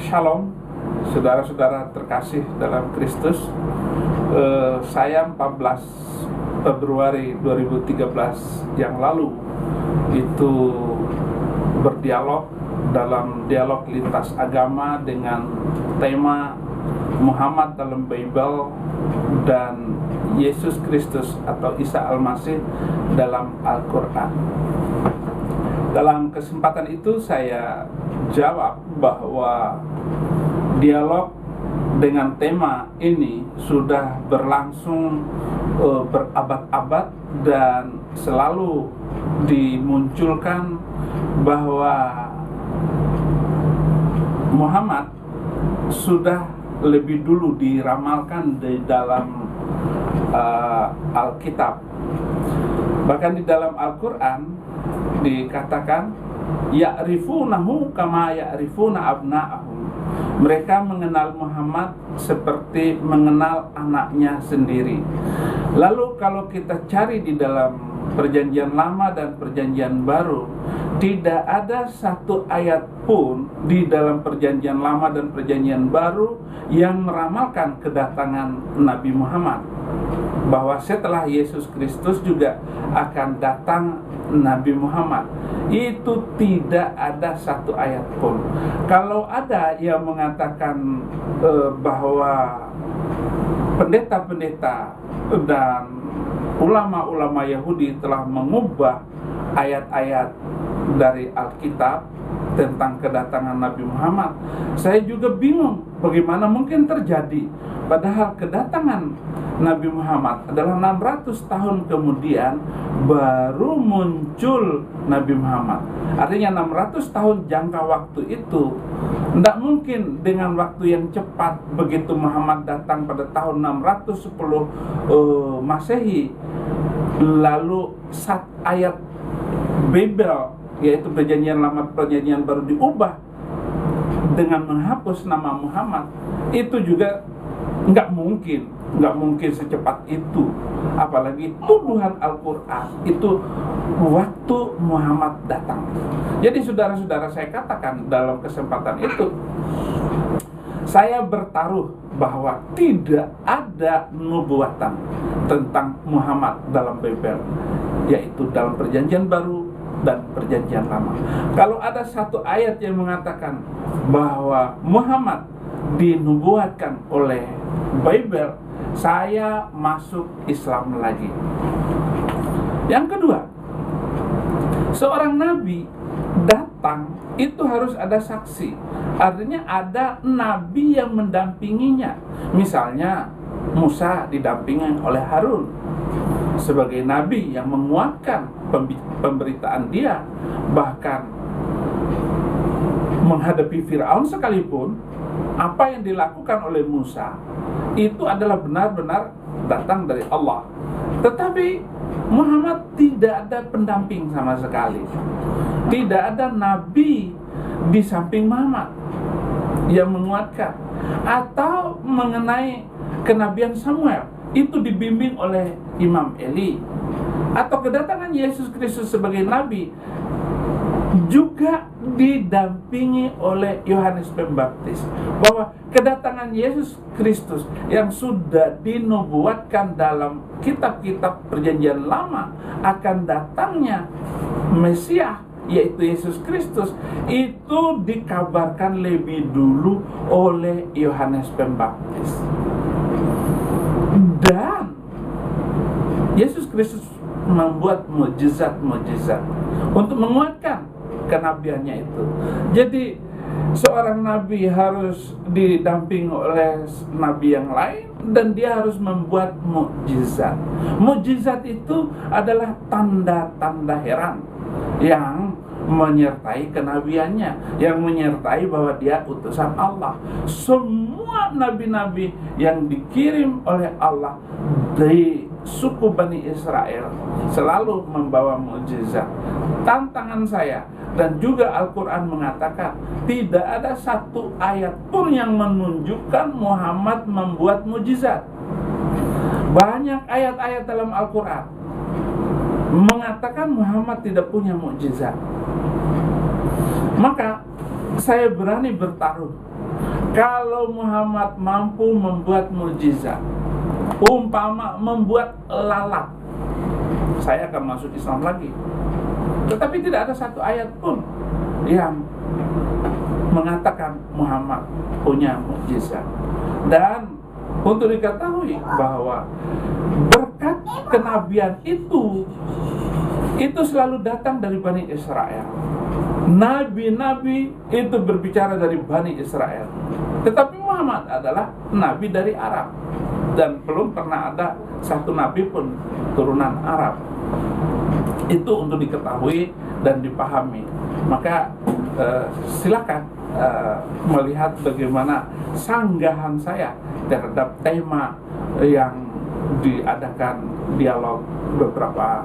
Shalom, saudara-saudara terkasih dalam Kristus. Saya 14 Februari 2013 yang lalu itu berdialog dalam dialog lintas agama dengan tema Muhammad dalam Bible dan Yesus Kristus atau Isa Al-Masih dalam Al-Quran. Dalam kesempatan itu saya jawab bahwa dialog dengan tema ini sudah berlangsung berabad-abad dan selalu dimunculkan bahwa Muhammad sudah lebih dulu diramalkan di dalam Alkitab. Bahkan di dalam Al-Quran dikatakan ya'rifunahu kama ya'rifuna abna'ahum. Mereka mengenal Muhammad seperti mengenal anaknya sendiri. Lalu kalau kita cari di dalam Perjanjian Lama dan Perjanjian Baru, tidak ada satu ayat pun di dalam Perjanjian Lama dan Perjanjian Baru yang meramalkan kedatangan Nabi Muhammad, bahwa setelah Yesus Kristus juga akan datang Nabi Muhammad. Itu tidak ada satu ayat pun. Kalau ada yang mengatakan bahwa pendeta-pendeta dan ulama-ulama Yahudi telah mengubah ayat-ayat dari Alkitab tentang kedatangan Nabi Muhammad, saya juga bingung bagaimana mungkin terjadi. Padahal kedatangan Nabi Muhammad adalah 600 tahun kemudian baru muncul Nabi Muhammad. Artinya 600 tahun jangka waktu itu tidak mungkin dengan waktu yang cepat. Begitu Muhammad datang pada tahun 610 Masehi, lalu saat ayat Babel, yaitu Perjanjian Lama Perjanjian Baru diubah dengan menghapus nama Muhammad, itu juga nggak mungkin secepat itu. Apalagi tuduhan Al-Quran itu waktu Muhammad datang. Jadi saudara-saudara, saya katakan dalam kesempatan itu, saya bertaruh bahwa tidak ada nubuatan tentang Muhammad dalam Bible, yaitu dalam Perjanjian Baru dan Perjanjian Lama. Kalau ada satu ayat yang mengatakan bahwa Muhammad dinubuatkan oleh Bible, saya masuk Islam lagi. Yang kedua, seorang nabi datang itu harus ada saksi. Artinya ada nabi yang mendampinginya. Misalnya Musa didampingi oleh Harun sebagai nabi yang menguatkan pemberitaan dia. Bahkan menghadapi Fir'aun sekalipun, apa yang dilakukan oleh Musa itu adalah benar-benar datang dari Allah. Tetapi Muhammad tidak ada pendamping sama sekali. Tidak ada nabi di samping Muhammad yang menguatkan. Atau mengenai kenabian Samuel, itu dibimbing oleh Imam Eli. Atau kedatangan Yesus Kristus sebagai nabi juga didampingi oleh Yohanes Pembaptis, bahwa kedatangan Yesus Kristus yang sudah dinubuatkan dalam kitab-kitab Perjanjian Lama akan datangnya Mesias, yaitu Yesus Kristus, itu dikabarkan lebih dulu oleh Yohanes Pembaptis. Dan Yesus Kristus membuat mukjizat-mukjizat untuk menguatkan kenabiannya itu. Jadi seorang nabi harus didamping oleh nabi yang lain, dan dia harus membuat mukjizat. Mukjizat itu adalah tanda-tanda heran yang menyertai kenabiannya, yang menyertai bahwa dia utusan Allah. Semua nabi-nabi yang dikirim oleh Allah dari suku Bani Israel selalu membawa mukjizat. Tantangan saya dan juga Al-Quran mengatakan tidak ada satu ayat pun yang menunjukkan Muhammad membuat mukjizat. Banyak ayat-ayat dalam Al-Quran mengatakan Muhammad tidak punya mukjizat. Maka saya berani bertaruh, kalau Muhammad mampu membuat mukjizat, umpama membuat lalat, saya akan masuk Islam lagi. Tetapi tidak ada satu ayat pun yang mengatakan Muhammad punya mukjizat. Dan untuk diketahui bahwa berkat kenabian itu selalu datang dari Bani Israel. Nabi-nabi itu berbicara dari Bani Israel. Tetapi Muhammad adalah nabi dari Arab, dan belum pernah ada satu nabi pun turunan Arab. Itu untuk diketahui dan dipahami. Maka silakan melihat bagaimana sanggahan saya terhadap tema yang diadakan dialog beberapa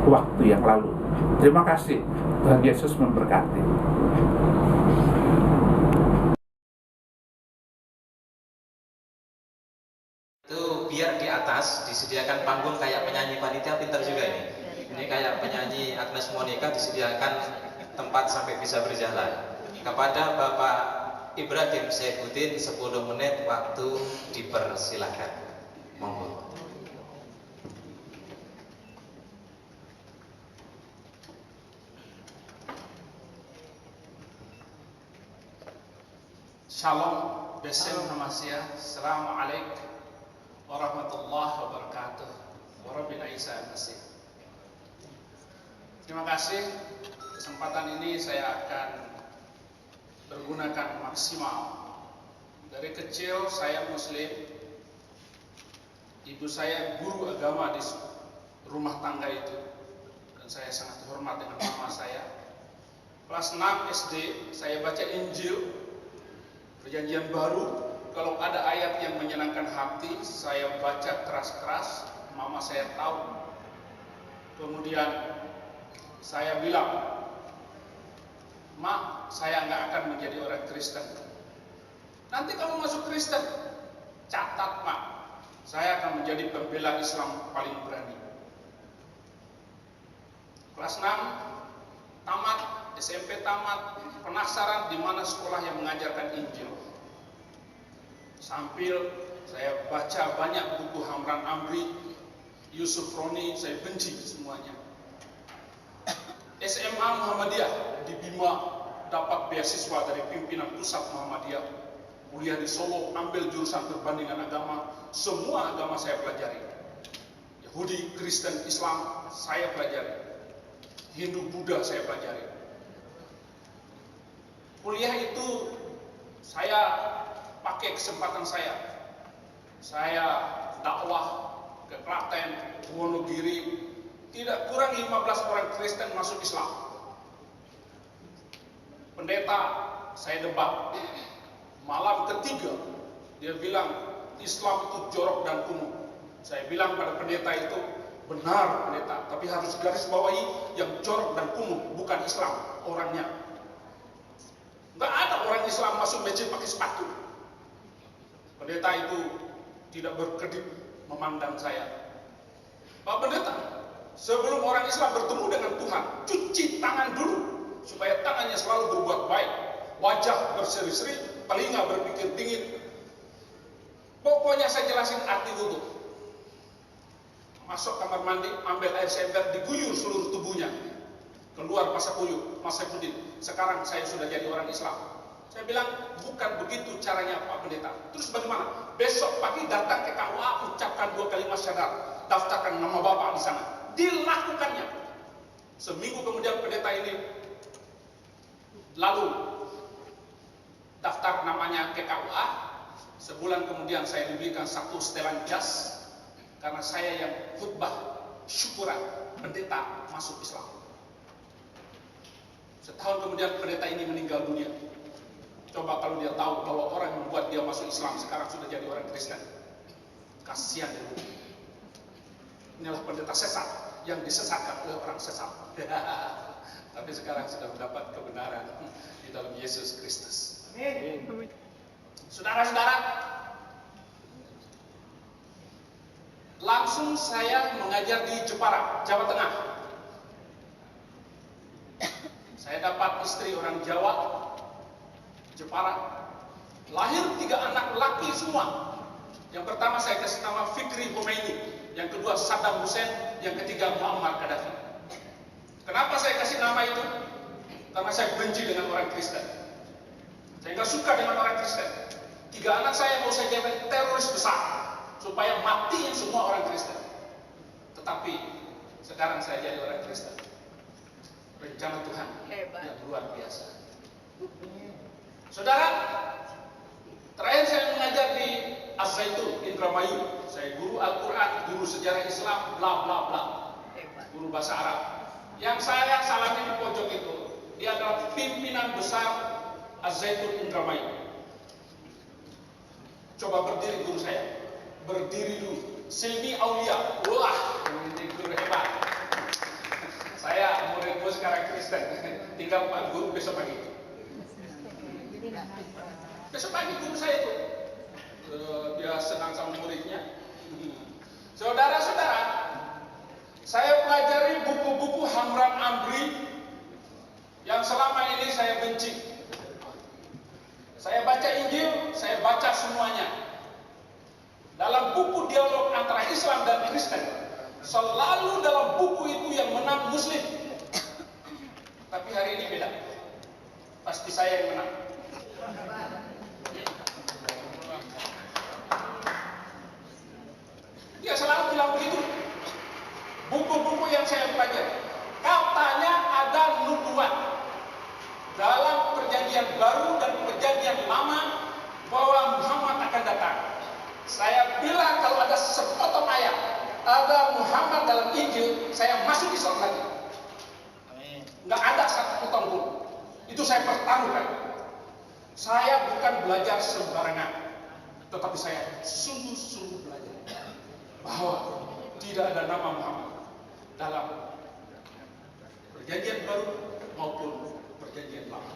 waktu yang lalu. Terima kasih. Tuhan Yesus memberkati. Itu biar di atas disediakan panggung kayak penyanyi panitia, pintar juga ini. Ini kayak penyanyi Agnes Monica, disediakan tempat sampai bisa berjalan. Kepada Bapak Ibrahim Saifuddin 10 menit waktu dipersilakan. Monggo. Shalom, Besem Namasia, Assalamualaikum warahmatullahi wabarakatuh. Warabbil Isa Masih. Terima kasih. Kesempatan ini saya akan bergunakan maksimal. Dari kecil saya Muslim. Ibu saya guru agama di rumah tangga itu, dan saya sangat hormat dengan mama saya. Kelas 6 SD saya baca Injil Perjanjian Baru. Kalau ada ayat yang menyenangkan hati, saya baca keras-keras, mama saya tahu. Kemudian saya bilang, "Mak, saya nggak akan menjadi orang Kristen." "Nanti kamu masuk Kristen." "Catat, Mak, saya akan menjadi pembela Islam paling berani." Kelas 6 tamat, SMP tamat, penasaran di mana sekolah yang mengajarkan Injil. Sambil saya baca banyak buku Hamran Amri, Yusuf Roni, saya benci semuanya. SMA Muhammadiyah di Bima, dapat beasiswa dari pimpinan pusat Muhammadiyah. Kuliah di Solo, ambil jurusan perbandingan agama, semua agama saya pelajari. Yahudi, Kristen, Islam saya pelajari. Hindu, Buddha saya pelajari. Kuliah itu saya pakai kesempatan saya. Saya dakwah ke Klaten, Wonogiri, tidak kurang 15 orang Kristen masuk Islam. Pendeta saya debat. Malam ketiga dia bilang Islam itu jorok dan kumuh. Saya bilang pada pendeta itu, "Benar pendeta, tapi harus garis bawahi yang jorok dan kumuh bukan Islam orangnya." Nggak ada orang Islam masuk masjid pakai sepatu. Pendeta itu tidak berkedip memandang saya. "Pak pendeta, sebelum orang Islam bertemu dengan Tuhan, cuci tangan dulu supaya tangannya selalu berbuat baik, wajah berseri-seri, telinga berpikir dingin." Pokoknya saya jelasin arti wudu. Masuk kamar mandi, ambil air sember, diguyur seluruh tubuhnya. Keluar pasak kuyuk, Mas Saifuddin, "Sekarang saya sudah jadi orang Islam." Saya bilang, "Bukan begitu caranya Pak Pendeta." "Terus bagaimana?" "Besok pagi datang ke KUA, ucapkan 2 kalimat syahadat, daftarkan nama Bapak di sana." Dilakukannya. Seminggu kemudian pendeta ini lalu daftar namanya ke KUA. Sebulan kemudian saya diberikan 1 setelan jas karena saya yang khutbah syukuran pendeta masuk Islam. Setahun kemudian pendeta ini meninggal dunia. Coba kalau dia tahu bahwa orang yang membuat dia masuk Islam sekarang sudah jadi orang Kristen. Kasihan dia. Inilah pendeta sesat yang disesatkan oleh orang sesat. Tapi sekarang sudah mendapat kebenaran di dalam Yesus Kristus. Amin. Saudara-saudara, langsung saya mengajar di Jepara, Jawa Tengah. Saya dapat istri orang Jawa, Jepara. Lahir 3 anak laki semua. Yang pertama saya kasih nama Fikri Khomeini, yang kedua Saddam Hussein, yang ketiga Muammar Gaddafi. Kenapa saya kasih nama itu? Karena saya benci dengan orang Kristen. Saya nggak suka dengan orang Kristen. 3 anak saya mau saya jadikan teroris besar, supaya matiin semua orang Kristen. Tetapi sekarang saya jadi orang Kristen. Rencana Tuhan yang luar biasa. Saudara, terakhir saya mengajar di Az-Zaitun, Indramayu. Saya guru Al-Quran, guru sejarah Islam, bla bla bla. Guru bahasa Arab. Yang saya salami di pojok itu, dia adalah pimpinan besar Az-Zaitun Indramayu. Coba berdiri guru saya. Berdiri dulu. Silmi Aulia. Wah, ini guru hebat. Saya muridmu sekarang Kristen. Tinggal Pak Guru besok pagi. Besok pagi guru saya itu. Dia senang sama muridnya. Saudara-saudara, saya pelajari buku-buku Hamran Amri yang selama ini saya benci. Saya baca Injil, saya baca semuanya. Dalam buku dialog antara Islam dan Kristen, selalu dalam buku itu yang menang Muslim. Tapi hari ini beda. Pasti saya yang menang. Dia selalu bilang begitu. Buku-buku yang saya pelajari, katanya ada nubuat dalam perjanjian baru dan perjanjian lama bahwa Muhammad akan datang. Saya bilang kalau ada sepotong ayat ada Muhammad dalam Injil, saya masuk Islam lagi. Nggak ada satu potong pun. Itu saya pertaruhkan. Saya bukan belajar sembarangan, tetapi saya sungguh-sungguh belajar bahwa tidak ada nama Muhammad dalam perjanjian baru maupun perjanjian lama.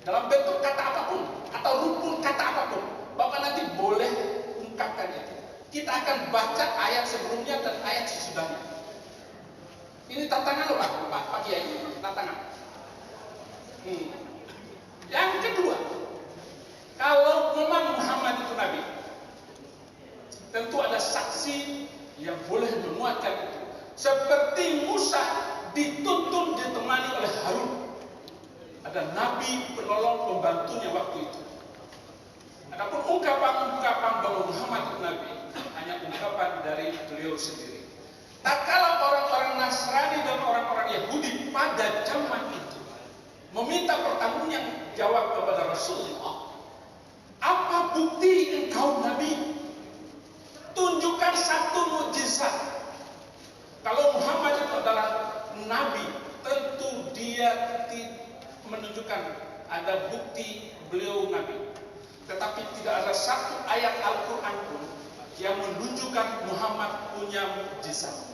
Dalam bentuk kata apapun atau rukun kata apapun, Bapak nanti boleh ungkapkan itu. Kita akan baca ayat sebelumnya dan ayat sesudahnya. Ini tantangan loh Pak Kiai, tantangan. Yang kedua, kalau memang Muhammad itu Nabi, tentu ada saksi yang boleh memuatkan itu. Seperti Musa dituntun ditemani oleh Harun. Ada Nabi penolong pembantunya waktu itu. Adapun ungkapan-ungkapan bahwa Muhammad itu Nabi hanya ungkapan dari beliau sendiri. Tak kala orang-orang Nasrani dan orang-orang Yahudi pada zaman itu meminta pertanggungan jawab kepada Rasulullah, apa bukti engkau Nabi? Tunjukkan satu mukjizat. Kalau Muhammad itu adalah Nabi, tentu dia menunjukkan ada bukti beliau Nabi. Tetapi tidak ada satu ayat Al-Quran pun yang menunjukkan Muhammad punya mukjizat.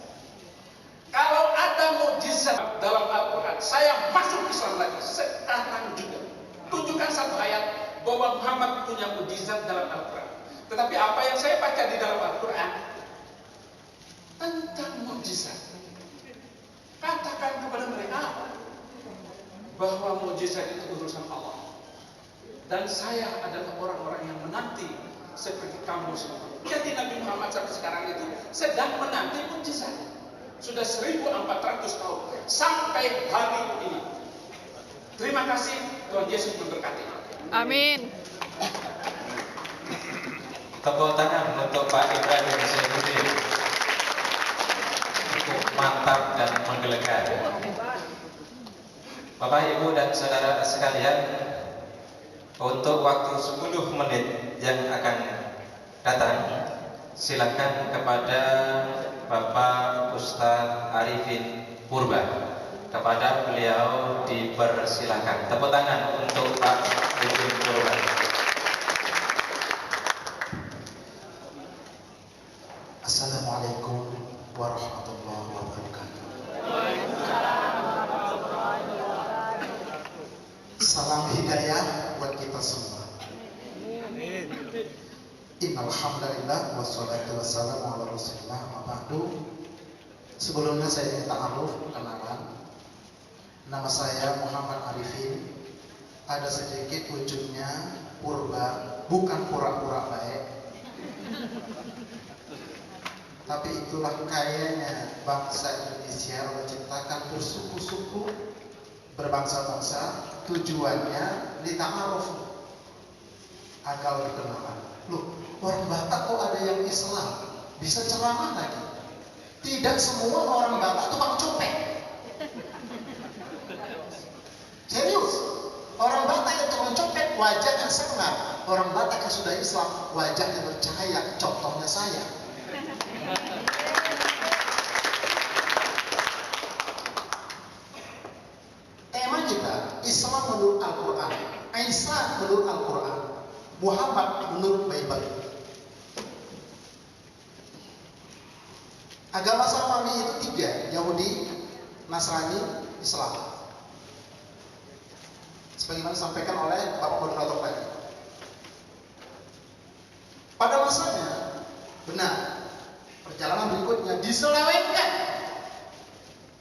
Kalau ada mukjizat dalam Al-Quran, saya masuk Islam lagi sekarang juga. Tunjukkan satu ayat bahwa Muhammad punya mukjizat dalam Al-Quran. Tetapi apa yang saya baca di dalam Al-Quran tentang mukjizat, katakan kepada mereka bahwa mukjizat itu urusan Allah. Dan saya adalah orang-orang yang menanti seperti kamu semua. Jadi Nabi Muhammad sampai sekarang itu sedang menanti mukjizat. Sudah 1400 tahun sampai hari ini. Terima kasih, Tuhan Yesus memberkati. Amin. Tepuk tangan untuk Pak Ibrahim Saifuddin. Cukup mantap dan menggelegar. Bapak, Ibu, dan saudara sekalian, untuk waktu 10 menit yang akan datang, silakan kepada Bapak Ustadz Arifin Purba. Kepada beliau dipersilakan. Tepuk tangan untuk Pak Arifin Purba. Assalamualaikum warahmatullahi wabarakatuh. Salam hidayah buat kita semua. Innal hamdalillah wassalatu wassalamu ala Rasulillah wa ba'du. Sebelumnya saya minta ta'aruf, kenalan. Nama saya Muhammad Arifin. ada sedikit wujudnya purba, bukan pura-pura baik. Tapi itulah kayanya bangsa Indonesia. Allah ciptakan bersuku-suku, berbangsa-bangsa, tujuannya lita'arufu, agar berkenalan. Loh, orang Batak kok ada yang Islam, bisa ceramah lagi. Tidak semua orang Batak tukang copet. Serius, orang Batak yang tukang copet wajahnya senang. Orang Batak yang sudah Islam wajahnya bercahaya. Contohnya saya. Tema kita Islam menurut Al-Quran, Isa menurut Al-Quran, Muhammad menurut Bible. Agama samawi itu 3, Yahudi, Nasrani, Islam. Sebagaimana disampaikan oleh Bapak Moderator tadi. Pada masanya, benar, perjalanan berikutnya diselewengkan.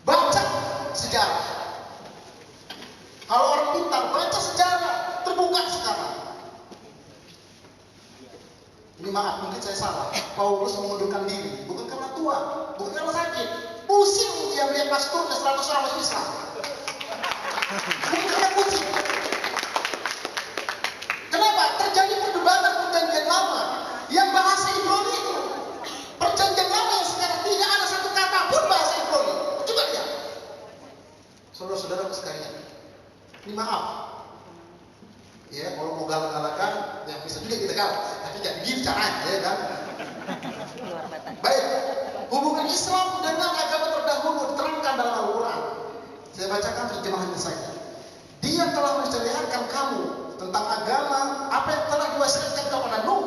Baca sejarah. Kalau orang pintar, baca sejarah, terbuka sekarang. Ini maaf, mungkin saya salah. Paulus mengundurkan diri, bukan karena tua, bukan karena sakit. Pusing dia melihat pasturnya 100 orang masuk Islam. Bukan karena pusing. Kenapa? Terjadi perdebatan perjanjian lama yang bahasa Ibrani itu. Perjanjian lama yang sekarang tidak ada satu kata pun bahasa Ibrani. Coba lihat. Saudara-saudara sekalian, ini maaf. Ya, kalau mau galak-galakan, ya bisa juga kita galak. Tapi jangan begini caranya, ya kan? Baik, hubungan Islam dengan agama terdahulu diterangkan dalam Al-Quran. Saya bacakan terjemahannya saja. Dia telah menceritakan kamu tentang agama, apa yang telah diwahyukan kepada Nuh,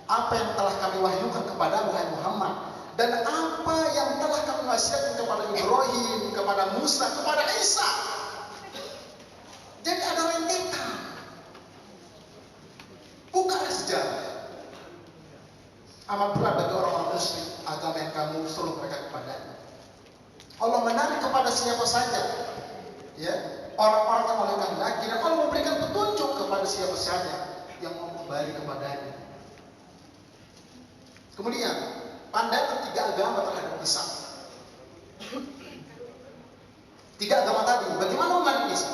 apa yang telah kami wahyukan kepada wahai Muhammad, dan apa yang telah kami wahyukan kepada Ibrahim, kepada Musa, kepada Isa. Jadi ada rentetan. Bukanlah sejarah. Amat berat bagi orang-orang musyrik agama yang kamu suruh mereka kepadanya. Allah menarik kepada siapa saja, ya, orang-orang yang oleh kehendaki, dan Allah memberikan petunjuk kepada siapa saja yang mau kembali kepadanya. Kemudian pandangan 3 agama terhadap Isa. 3 agama tadi, bagaimana memandang Isa?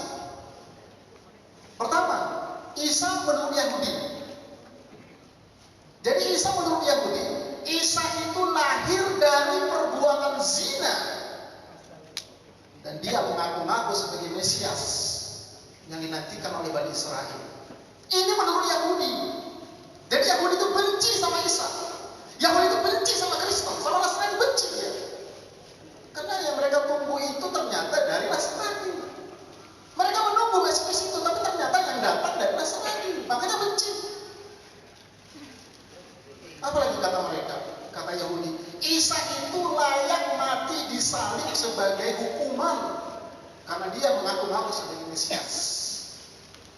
Pertama, Isa menurut Yahudi. Jadi Isa menurut Yahudi, Isa itu lahir dari perbuatan zina. Dan dia mengaku-ngaku sebagai Mesias yang dinantikan oleh Bani Israel. Ini menurut Yahudi. Jadi Yahudi itu benci sama Isa. Yahudi itu benci sama Kristen, sama Nasrani benci ya. Karena yang mereka tunggu itu ternyata dari Nasrani. Mereka menunggu Mesias itu, tapi ternyata yang datang dari Nasrani. Makanya benci. Apalagi kata mereka, kata Yahudi, Isa itu layak mati disalib sebagai hukuman karena dia mengaku-ngaku sebagai Mesias.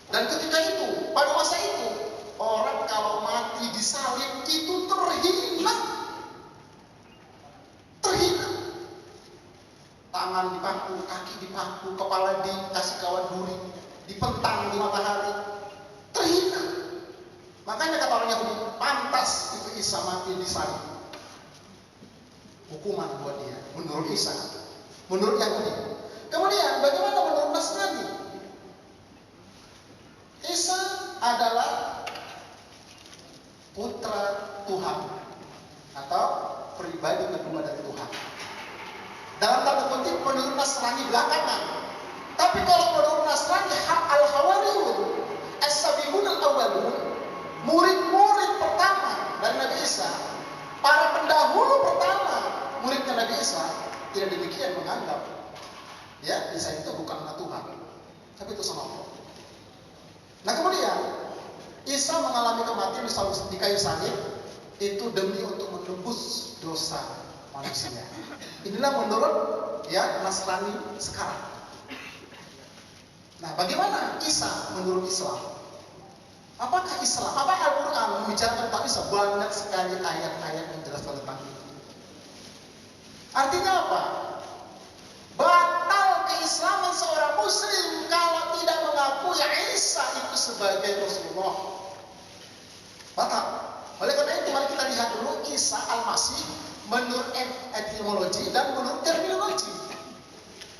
Dan ketika itu, pada masa itu, orang kalau mati disalib itu terhina. Terhina. Tangan dipaku, kaki dipaku, kepala dikasih kawat duri, dipentang di matahari. Terhina. Makanya kata orang Yahudi, pantas itu Isa mati disalib. Hukuman buat dia, menurut Isa, menurut Yahudi. Kemudian bagaimana menurut Nasrani? Isa adalah putra Tuhan atau pribadi kedua dari Tuhan. Dalam tanda kutip menurut Nasrani belakangan. Tapi kalau menurut Nasrani, al-Hawariyun, as-Sabiqun al-Awwalun, murid-murid pertama dari Nabi Isa, para pendahulu pertama muridnya Nabi Isa, tidak demikian menganggap ya Isa itu bukan anak Tuhan, tapi itu sama Allah. Nah kemudian Isa mengalami kematian di kayu salib itu demi untuk menebus dosa manusia. Inilah menurut ya Nasrani sekarang. Nah bagaimana Isa menurut Islam? Apakah Islam, apakah Al-Quran membicarakan tentang Isa? Banyak sekali ayat-ayat yang jelas tentang itu. Artinya apa? Batal keislaman seorang muslim kalau tidak mengakui mengakui Isa itu sebagai Rasulullah. Batal. Oleh karena itu mari kita lihat dulu Isa Al-Masih menurut etimologi dan menurut terminologi.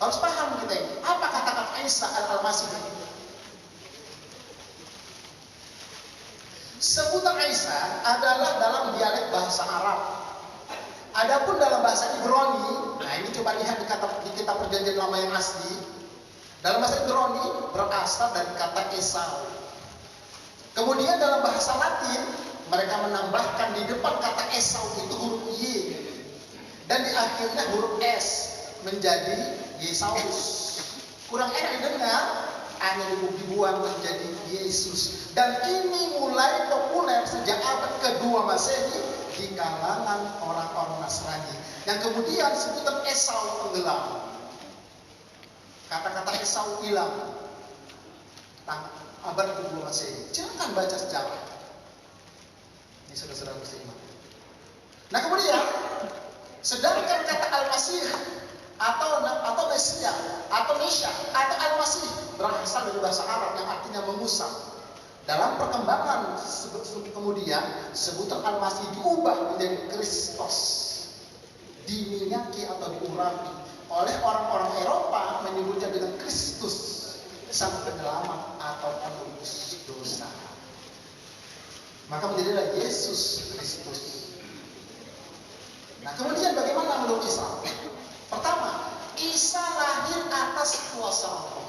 Harus paham kita ini. Apa kata-kata Isa Al-Masih itu? Sebutan Isa adalah dalam dialek bahasa Arab. Adapun dalam bahasa Ibrani, nah ini coba lihat di kitab Perjanjian Lama yang asli. Dalam bahasa Ibrani berasal dari kata Esau. Kemudian dalam bahasa Latin mereka menambahkan di depan kata Esau itu huruf Y dan di akhirnya huruf S menjadi Yesaus. Kurang enak didengar, hanya dibuang menjadi Yesus. Dan ini mulai populer sejak abad kedua Masehi di kalangan orang-orang Nasrani yang kemudian sebutan Esau tenggelam. Kata-kata Esau hilang abad kedua Masehi. Silakan baca sejarah. Ini saudara-saudara muslimat. Nah kemudian sedangkan kata Al-Masih atau Mesia atau Mesya atau Al-Masih berasal dari bahasa Arab yang artinya mengusap. Dalam perkembangan kemudian sebutan Al-Masih diubah menjadi Kristus, diminyaki atau diurapi oleh orang-orang Eropa menyebutnya dengan Kristus, sang penyelamat atau penebus dosa. Maka menjadilah Yesus Kristus. Nah kemudian bagaimana menurut Islam? Pertama, Isa lahir atas kuasa Allah.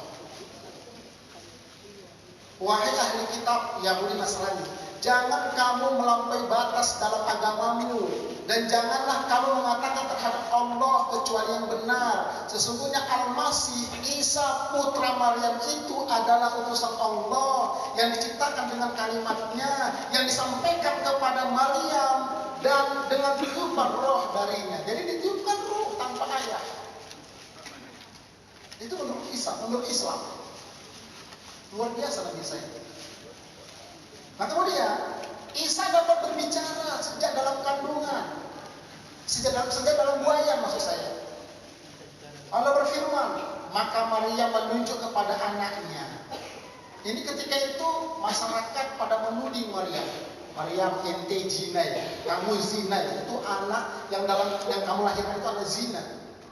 Wahai ahli kitab Yahudi Nasrani, jangan kamu melampaui batas dalam agamamu dan janganlah kamu mengatakan terhadap Allah kecuali yang benar. Sesungguhnya Al-Masih Isa putra Maryam itu adalah utusan Allah yang diciptakan dengan kalimatnya yang disampaikan kepada Maryam dan dengan tiupan roh darinya. Jadi ditiupkan roh tanpa ayah. Itu menurut Isa, menurut Islam. Luar biasa Nabi Isa itu. Nah kemudian Isa dapat berbicara sejak dalam kandungan, sejak dalam buaya maksud saya. Allah berfirman, maka Maria menunjuk kepada anaknya. Ini ketika itu masyarakat pada menuding Maryam ente zina ya, kamu zina ya. Itu anak yang kamu lahirkan itu anak zina.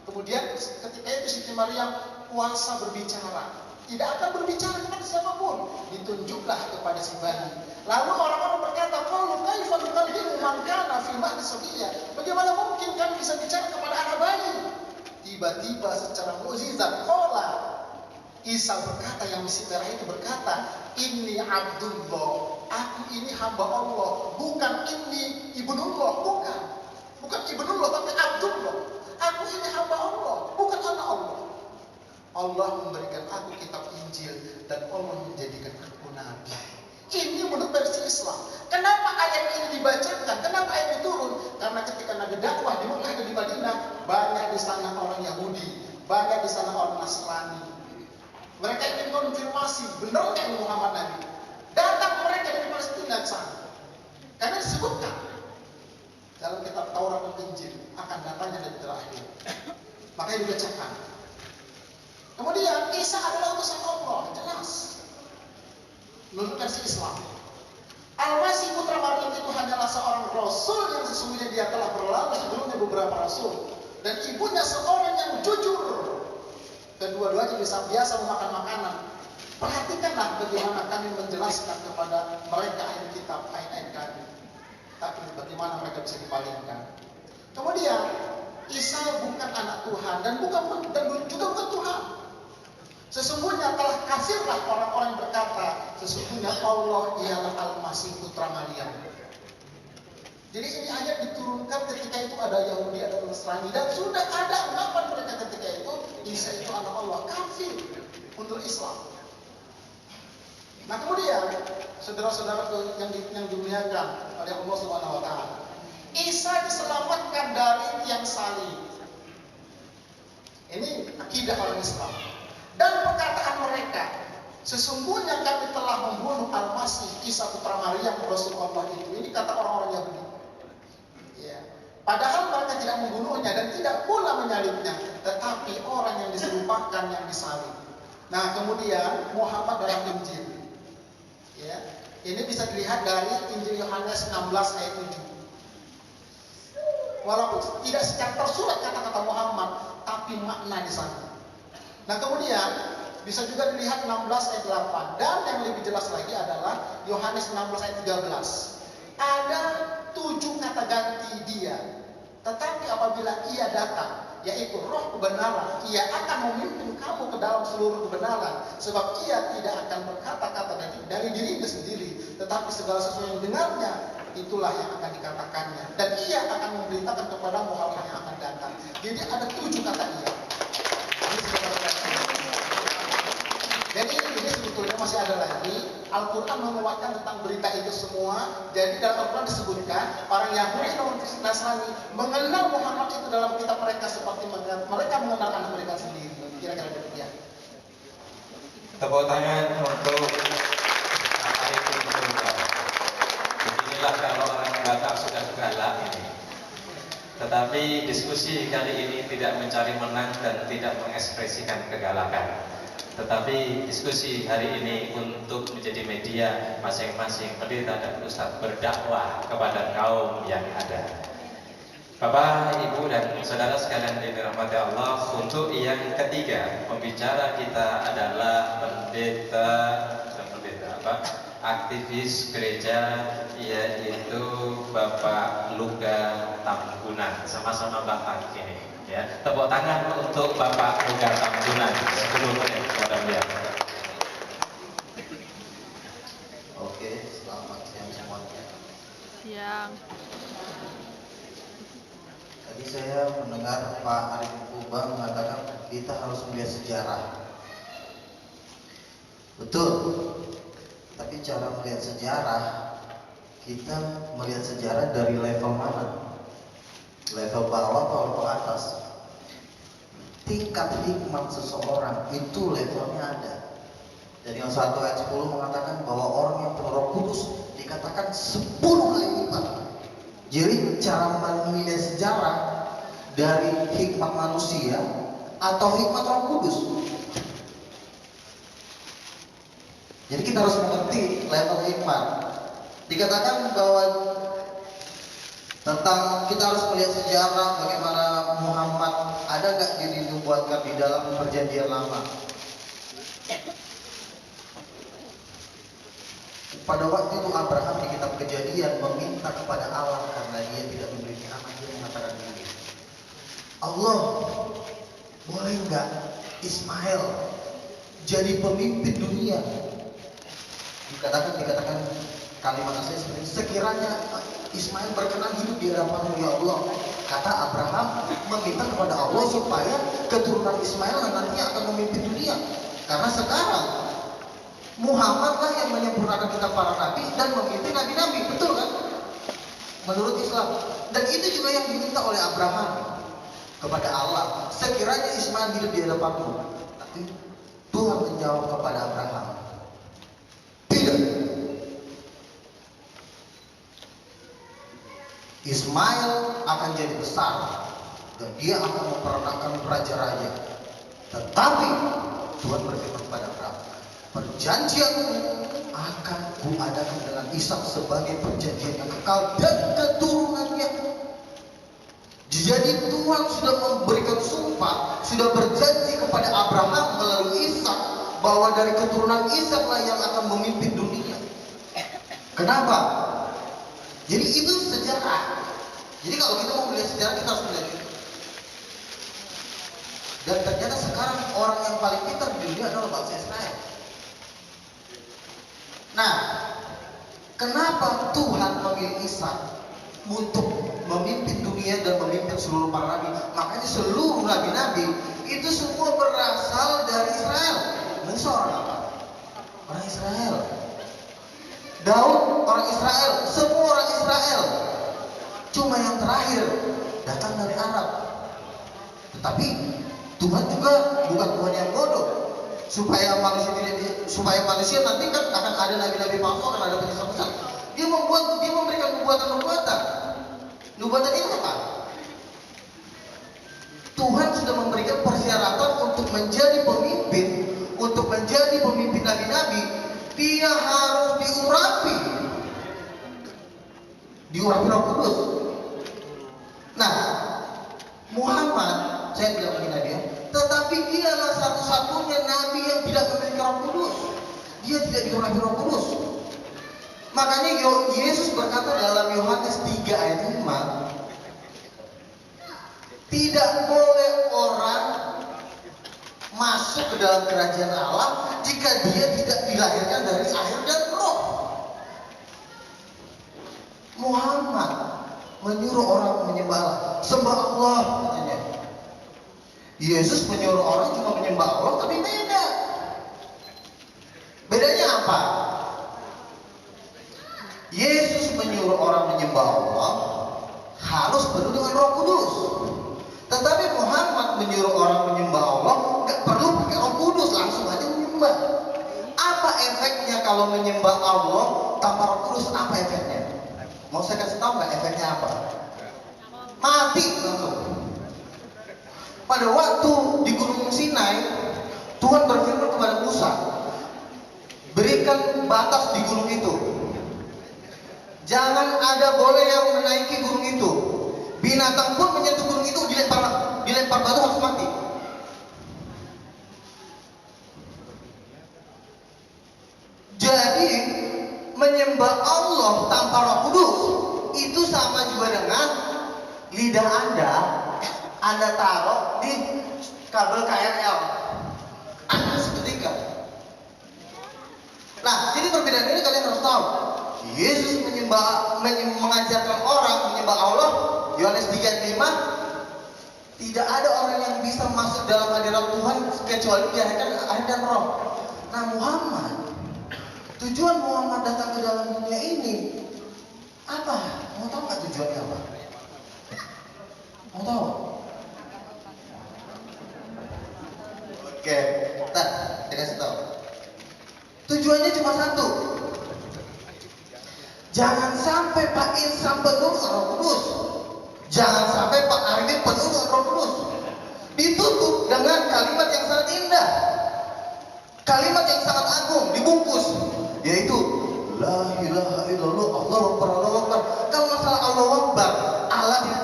Kemudian ketika itu Siti Maryam kuasa berbicara. Tidak akan berbicara kepada siapapun. Ditunjuklah kepada si bayi. Lalu orang-orang berkata, "Qalu kaifa nukallimu man kana fil mahdi sabiyya?" Bagaimana mungkin kami bisa bicara kepada anak bayi? Tiba-tiba secara mukjizat qala Isa berkata, yang misi merah itu berkata, "Inni Abdullah." Aku ini hamba Allah, bukan ini ibnullah, bukan. Bukan ibnullah tapi Abdullah. Aku ini hamba Allah, bukan anak Allah. Allah memberikan aku kitab Injil dan Allah menjadikan aku nabi. Ini menurut versi Islam. Kenapa ayat ini dibacakan? Kenapa ayat ini turun? Karena ketika Nabi dakwah di Mekah dan di Madinah, banyak di sana orang Yahudi, banyak di sana orang Nasrani. Mereka ingin konfirmasi benar ini Muhammad Nabi. Datang mereka dari Palestina ke sana. Karena disebutkan dalam kitab Taurat dan Injil akan datangnya dari terakhir. Makanya dibacakan. Kemudian Isa adalah utusan Allah, jelas. Menurut versi Islam. Al-Masih putra Maryam itu hanyalah seorang rasul yang sesungguhnya dia telah berlalu sebelumnya beberapa rasul. Dan ibunya seorang yang jujur. Kedua-duanya biasa memakan makanan. Perhatikanlah bagaimana kami menjelaskan kepada mereka ahli kitab ayat-ayat kami. Tapi bagaimana mereka bisa dipalingkan. Kemudian Isa bukan anak Tuhan dan juga bukan Tuhan. Sesungguhnya telah kafirlah orang-orang yang berkata, sesungguhnya Allah ialah Al-Masih putra Maryam. Jadi ini ayat diturunkan ketika itu ada Yahudi, ada Nasrani, dan sudah ada ungkapan mereka ketika itu, Isa itu anak Allah, kafir untuk Islam. Nah kemudian, saudara-saudara yang dimuliakan oleh Allah Subhanahu Wa Taala, Isa diselamatkan dari tiang salib. Ini akidah orang Islam. Dan perkataan mereka, sesungguhnya kami telah membunuh Al-Masih Isa putra Maryam Rasul Allah itu. Ini kata orang-orang Yahudi. Ya. Padahal mereka tidak membunuhnya dan tidak pula menyalibnya, tetapi orang yang diserupakan yang disalib. Nah, kemudian Muhammad dalam Injil. Ya, ini bisa dilihat dari Injil Yohanes 16 ayat 7. Walaupun tidak secara tersurat kata-kata Muhammad, tapi makna di sana. Nah, kemudian bisa juga dilihat 16 ayat 8. Dan yang lebih jelas lagi adalah Yohanes 16 ayat 13. Ada 7 kata ganti dia. Tetapi apabila ia datang, yaitu roh kebenaran, ia akan memimpin kamu ke dalam seluruh kebenaran. Sebab ia tidak akan berkata-kata dari dirinya sendiri, tetapi segala sesuatu yang dengarnya, itulah yang akan dikatakannya. Dan ia akan memberitakan kepadamu hal-hal yang akan datang. Jadi ada 7 kata ia. Jadi ini sebetulnya masih ada lagi. Al-Quran menguatkan tentang berita itu semua. Jadi dalam Al-Quran disebutkan orang Yahudi dan Nasrani mengenal Muhammad itu dalam kitab mereka seperti mereka mengenal anak mereka sendiri. Kira-kira demikian. Tepuk tangan untuk Arifin Sultan. Beginilah kalau orang Batak sudah galak ini. Tetapi diskusi kali ini tidak mencari menang dan tidak mengekspresikan kegalakan. Tetapi diskusi hari ini untuk menjadi media masing-masing pendeta dan ustadz berdakwah kepada kaum yang ada. Bapak, Ibu, dan saudara sekalian yang dirahmati Allah, untuk yang ketiga pembicara kita adalah aktivis gereja, yaitu Bapak Luga Tambunan, sama-sama Bapak ini. Ya, tepuk tangan untuk Bapak Luga Tambunan. 10 menit kepada beliau. Oke, selamat siang semuanya. Siang. Tadi saya mendengar Pak Arif Kubang mengatakan kita harus melihat sejarah. Betul. Tapi cara melihat sejarah, kita melihat sejarah dari level mana? Level bawah atau level atas? Tingkat hikmat seseorang itu levelnya ada. Dari yang 1 ayat 10 mengatakan bahwa orang yang penuh Roh Kudus dikatakan 10 kali lipat. Jadi cara menilai sejarah dari hikmat manusia atau hikmat Roh Kudus. Jadi kita harus mengerti level hikmat. Dikatakan bahwa tentang kita harus melihat sejarah bagaimana Muhammad ada gak dinubuatkan di dalam perjanjian lama. Pada waktu itu Abraham di kitab Kejadian meminta kepada Allah karena dia tidak memiliki anak, dia mengatakan begini, Allah, boleh nggak Ismail jadi pemimpin dunia? Dikatakan kalimat asli seperti sekiranya Ismail berkenan hidup di hadapan-Mu ya Allah. Kata Abraham meminta kepada Allah supaya keturunan Ismail nantinya akan memimpin dunia. Karena sekarang Muhammadlah yang menyempurnakan kitab para nabi dan memimpin nabi-nabi, betul kan? Menurut Islam. Dan itu juga yang diminta oleh Abraham kepada Allah. Sekiranya Ismail hidup di hadapan-Mu. Tapi Tuhan menjawab kepada Abraham, tidak. Ismail akan jadi besar dan dia akan memperanakkan raja-raja. Tetapi Tuhan berfirman kepada Abraham, perjanjianku akan kuadakan dengan Ishak sebagai perjanjian yang kekal dan keturunannya. Jadi Tuhan sudah memberikan sumpah, sudah berjanji kepada Abraham melalui Ishak bahwa dari keturunan Ishaklah yang akan memimpin dunia. Kenapa? Jadi itu sejarah. Jadi kalau kita mau melihat sejarah, kita harus melihat itu. Dan ternyata sekarang orang yang paling pintar di dunia adalah bangsa Israel. Nah, kenapa Tuhan memilih Ishak untuk memimpin dunia dan memimpin seluruh para nabi? Makanya seluruh nabi-nabi itu semua berasal dari Israel. Musa orang apa? Orang Israel. Daud orang Israel, semua orang Israel. Cuma yang terakhir datang dari Arab. Tetapi Tuhan juga bukan Tuhan yang bodoh. Supaya manusia nanti kan akan ada nabi-nabi palsu, akan ada penyesat-penyesat. Dia memberikan nubuatan. Nubuatan itu apa? Tuhan sudah memberikan persyaratan untuk menjadi pemimpin, untuk menjadi pemimpin nabi-nabi, dia harus diurapi Roh Kudus. Nah, Muhammad, saya tidak menghina dia, tetapi dialah satu-satunya nabi yang tidak memiliki Roh Kudus. Dia tidak diurapi Roh Kudus. Makanya Yesus berkata dalam Yohanes 3 ayat 5, tidak boleh orang masuk ke dalam kerajaan Allah jika dia tidak dilahirkan dari air dan roh. Muhammad menyuruh orang menyembah Allah, sembah Allah katanya. Yesus menyuruh orang cuma menyembah Allah, tapi beda. Bedanya apa? Yesus menyuruh orang menyembah Allah harus penuh dengan Roh Kudus. Tetapi Muhammad menyuruh orang menyembah Allah nggak perlu pakai Roh Kudus, langsung aja menyembah. Apa efeknya kalau menyembah Allah tanpa Roh Kudus? Apa efeknya? Mau saya kasih tahu nggak efeknya apa? Mati langsung. Pada waktu di Gunung Sinai, Tuhan berfirman kepada Musa, berikan batas di gunung itu. Jangan ada boleh yang menaiki gunung itu. Binatang pun menyentuh gunung itu dilempar batu harus mati. Jadi menyembah Allah tanpa Roh Kudus itu sama juga dengan lidah Anda taruh di kabel KRL. Anda seketika. Nah, jadi perbedaan ini kalian harus tahu. Yesus mengajarkan orang menyembah Allah, Yohanes 3:5, tidak ada orang yang bisa masuk dalam hadirat Tuhan kecuali diarahkan air dan roh. Nah, Muhammad, tujuan Muhammad datang ke dalam dunia ini apa? Mau tahu nggak tujuannya apa? Mau tahu? Oke, nah, dikasih tahu. Tujuannya cuma satu. Jangan sampai Pak Insam penuh dengan Roh Kudus. Jangan sampai Pak Arifin penuh dengan Roh Kudus. Ditutup dengan kalimat yang sangat indah, kalimat yang sangat agung, dibungkus, yaitu La ilaha illallah, Allahu Akbar, Allahu Akbar. Kalau masalah Allahu Akbar,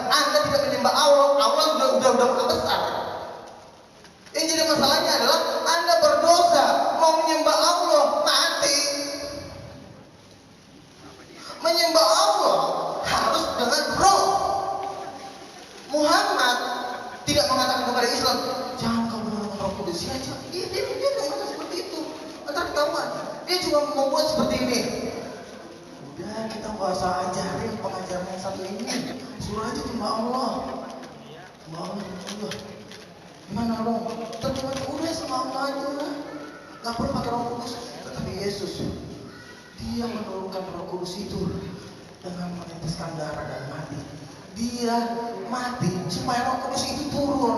Anda tidak menyembah Allah, Allah udah maha besar. Yang jadi masalahnya adalah Anda berdosa, mau menyembah Allah, mati. Menyembah Allah harus dengan roh. Muhammad tidak mengatakan kepada Islam, jangan kau menolong Roh Kudus saja. Dia tidak mengatakan seperti itu. Entar ketahuan. Dia cuma membuat seperti ini. Udah, kita nggak usah ajarin pengajaran yang satu ini. Suruh aja menyembah Allah. Menyembah Allah. Gimana dong? Terjemah udah sama Allah aja. Gak perlu pakai Roh Kudus. Tetapi Yesus, Dia menurunkan Roh Kudus itu dengan meneteskan darah dan mati. Dia mati supaya Roh Kudus itu turun.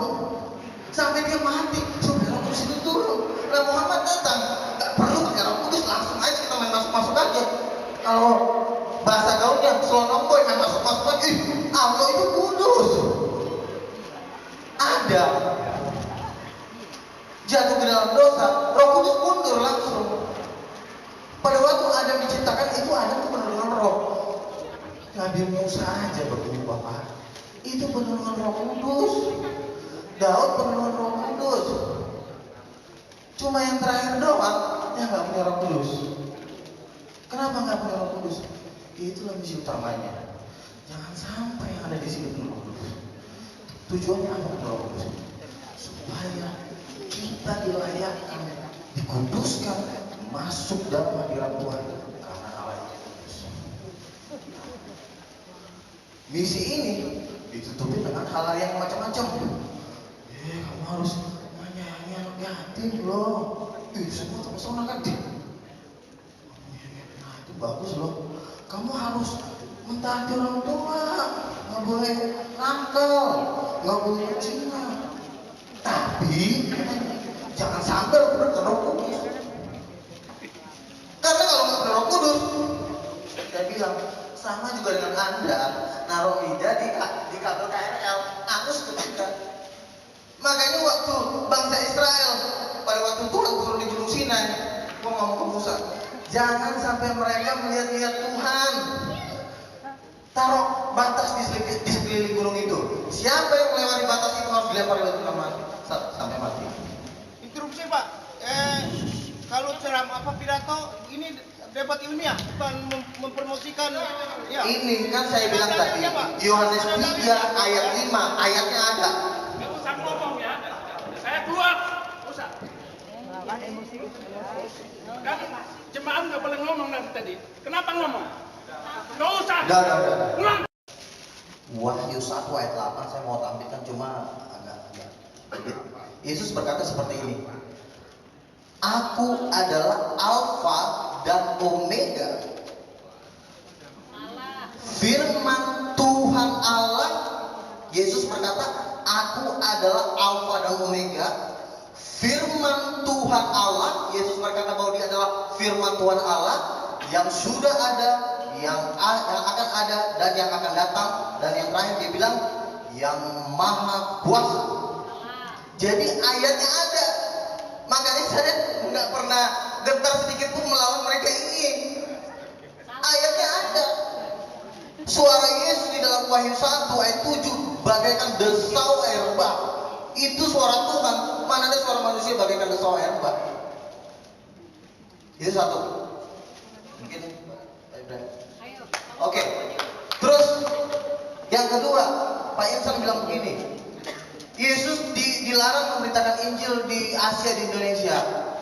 Sampai dia mati supaya Roh Kudus itu turun. Nah, Muhammad datang, gak perlu pakai Roh Kudus, langsung aja kita main masuk aja. Kalau bahasa gaulnya selonong boy, main masuk aja. Allah itu kudus. Ada jatuh ke dalam dosa, Roh Kudus mundur langsung. Pada waktu Adam diciptakan itu Adam itu penuh dengan roh. Nabi Musa aja begini Bapak, itu penuh dengan Roh Kudus. Daud penuh dengan Roh Kudus. Cuma yang terakhir doang yang nggak punya Roh Kudus. Kenapa nggak punya Roh Kudus? Itulah misi utamanya. Jangan sampai yang ada di sini penuh Roh Kudus. Tujuannya apa punya Roh Kudus? Supaya kita dilayakkan, dikuduskan, masuk dalam hadirat Tuhan karena Allah itu kudus. Misi ini ditutupi dengan hal yang macam-macam. Kamu harus menyayangi anak yatim loh. Semua terpesona kan? Nah, itu bagus loh. Kamu harus mentaati orang tua, nggak boleh nakal, nggak boleh berzina. Tapi jangan sampai berbuat Roh Kudus. Karena kalau nggak punya Roh Kudus, saya bilang sama juga dengan Anda naruh lidah di kabel KRL, angus ketika. Makanya waktu bangsa Israel pada waktu Tuhan turun di Gua ngomong ke Musa, jangan sampai mereka melihat-lihat Tuhan. Taruh batas di sekeliling gunung itu. Siapa yang melewati batas itu harus dilempar di batu sampai mati. Interupsi Pak. Kalau ceramah apa pidato ini debat ilmiah, bukan mempromosikan. Ya. Ini kan saya bilang tadi, Yohanes 3 ayat 5, ayatnya ada. Nggak usah ngomong ya. Saya keluar. Nggak usah. Kan jemaah nggak boleh ngomong dari tadi. Kenapa ngomong? Nggak usah. Udah. Wahyu 1 ayat 8 saya mau tampilkan cuma agak. Yesus berkata seperti ini. Aku adalah Alfa dan Omega. Firman Tuhan Allah. Yesus berkata, aku adalah Alfa dan Omega. Firman Tuhan Allah. Yesus berkata bahwa dia adalah firman Tuhan Allah yang sudah ada, yang akan ada, dan yang akan datang. Dan yang terakhir dia bilang yang maha kuasa. Jadi ayatnya ada. Makanya saya nggak pernah gentar sedikit pun melawan mereka ini. Ayatnya ada. Suara Yesus di dalam Wahyu 1 ayat 7 bagaikan desau air bah. Itu suara Tuhan. Mana ada suara manusia bagaikan desau air bah. Itu satu. Mungkin Oke. Terus yang kedua, Pak Insan bilang begini. Yesus dilarang memberitakan Injil di Asia, di Indonesia.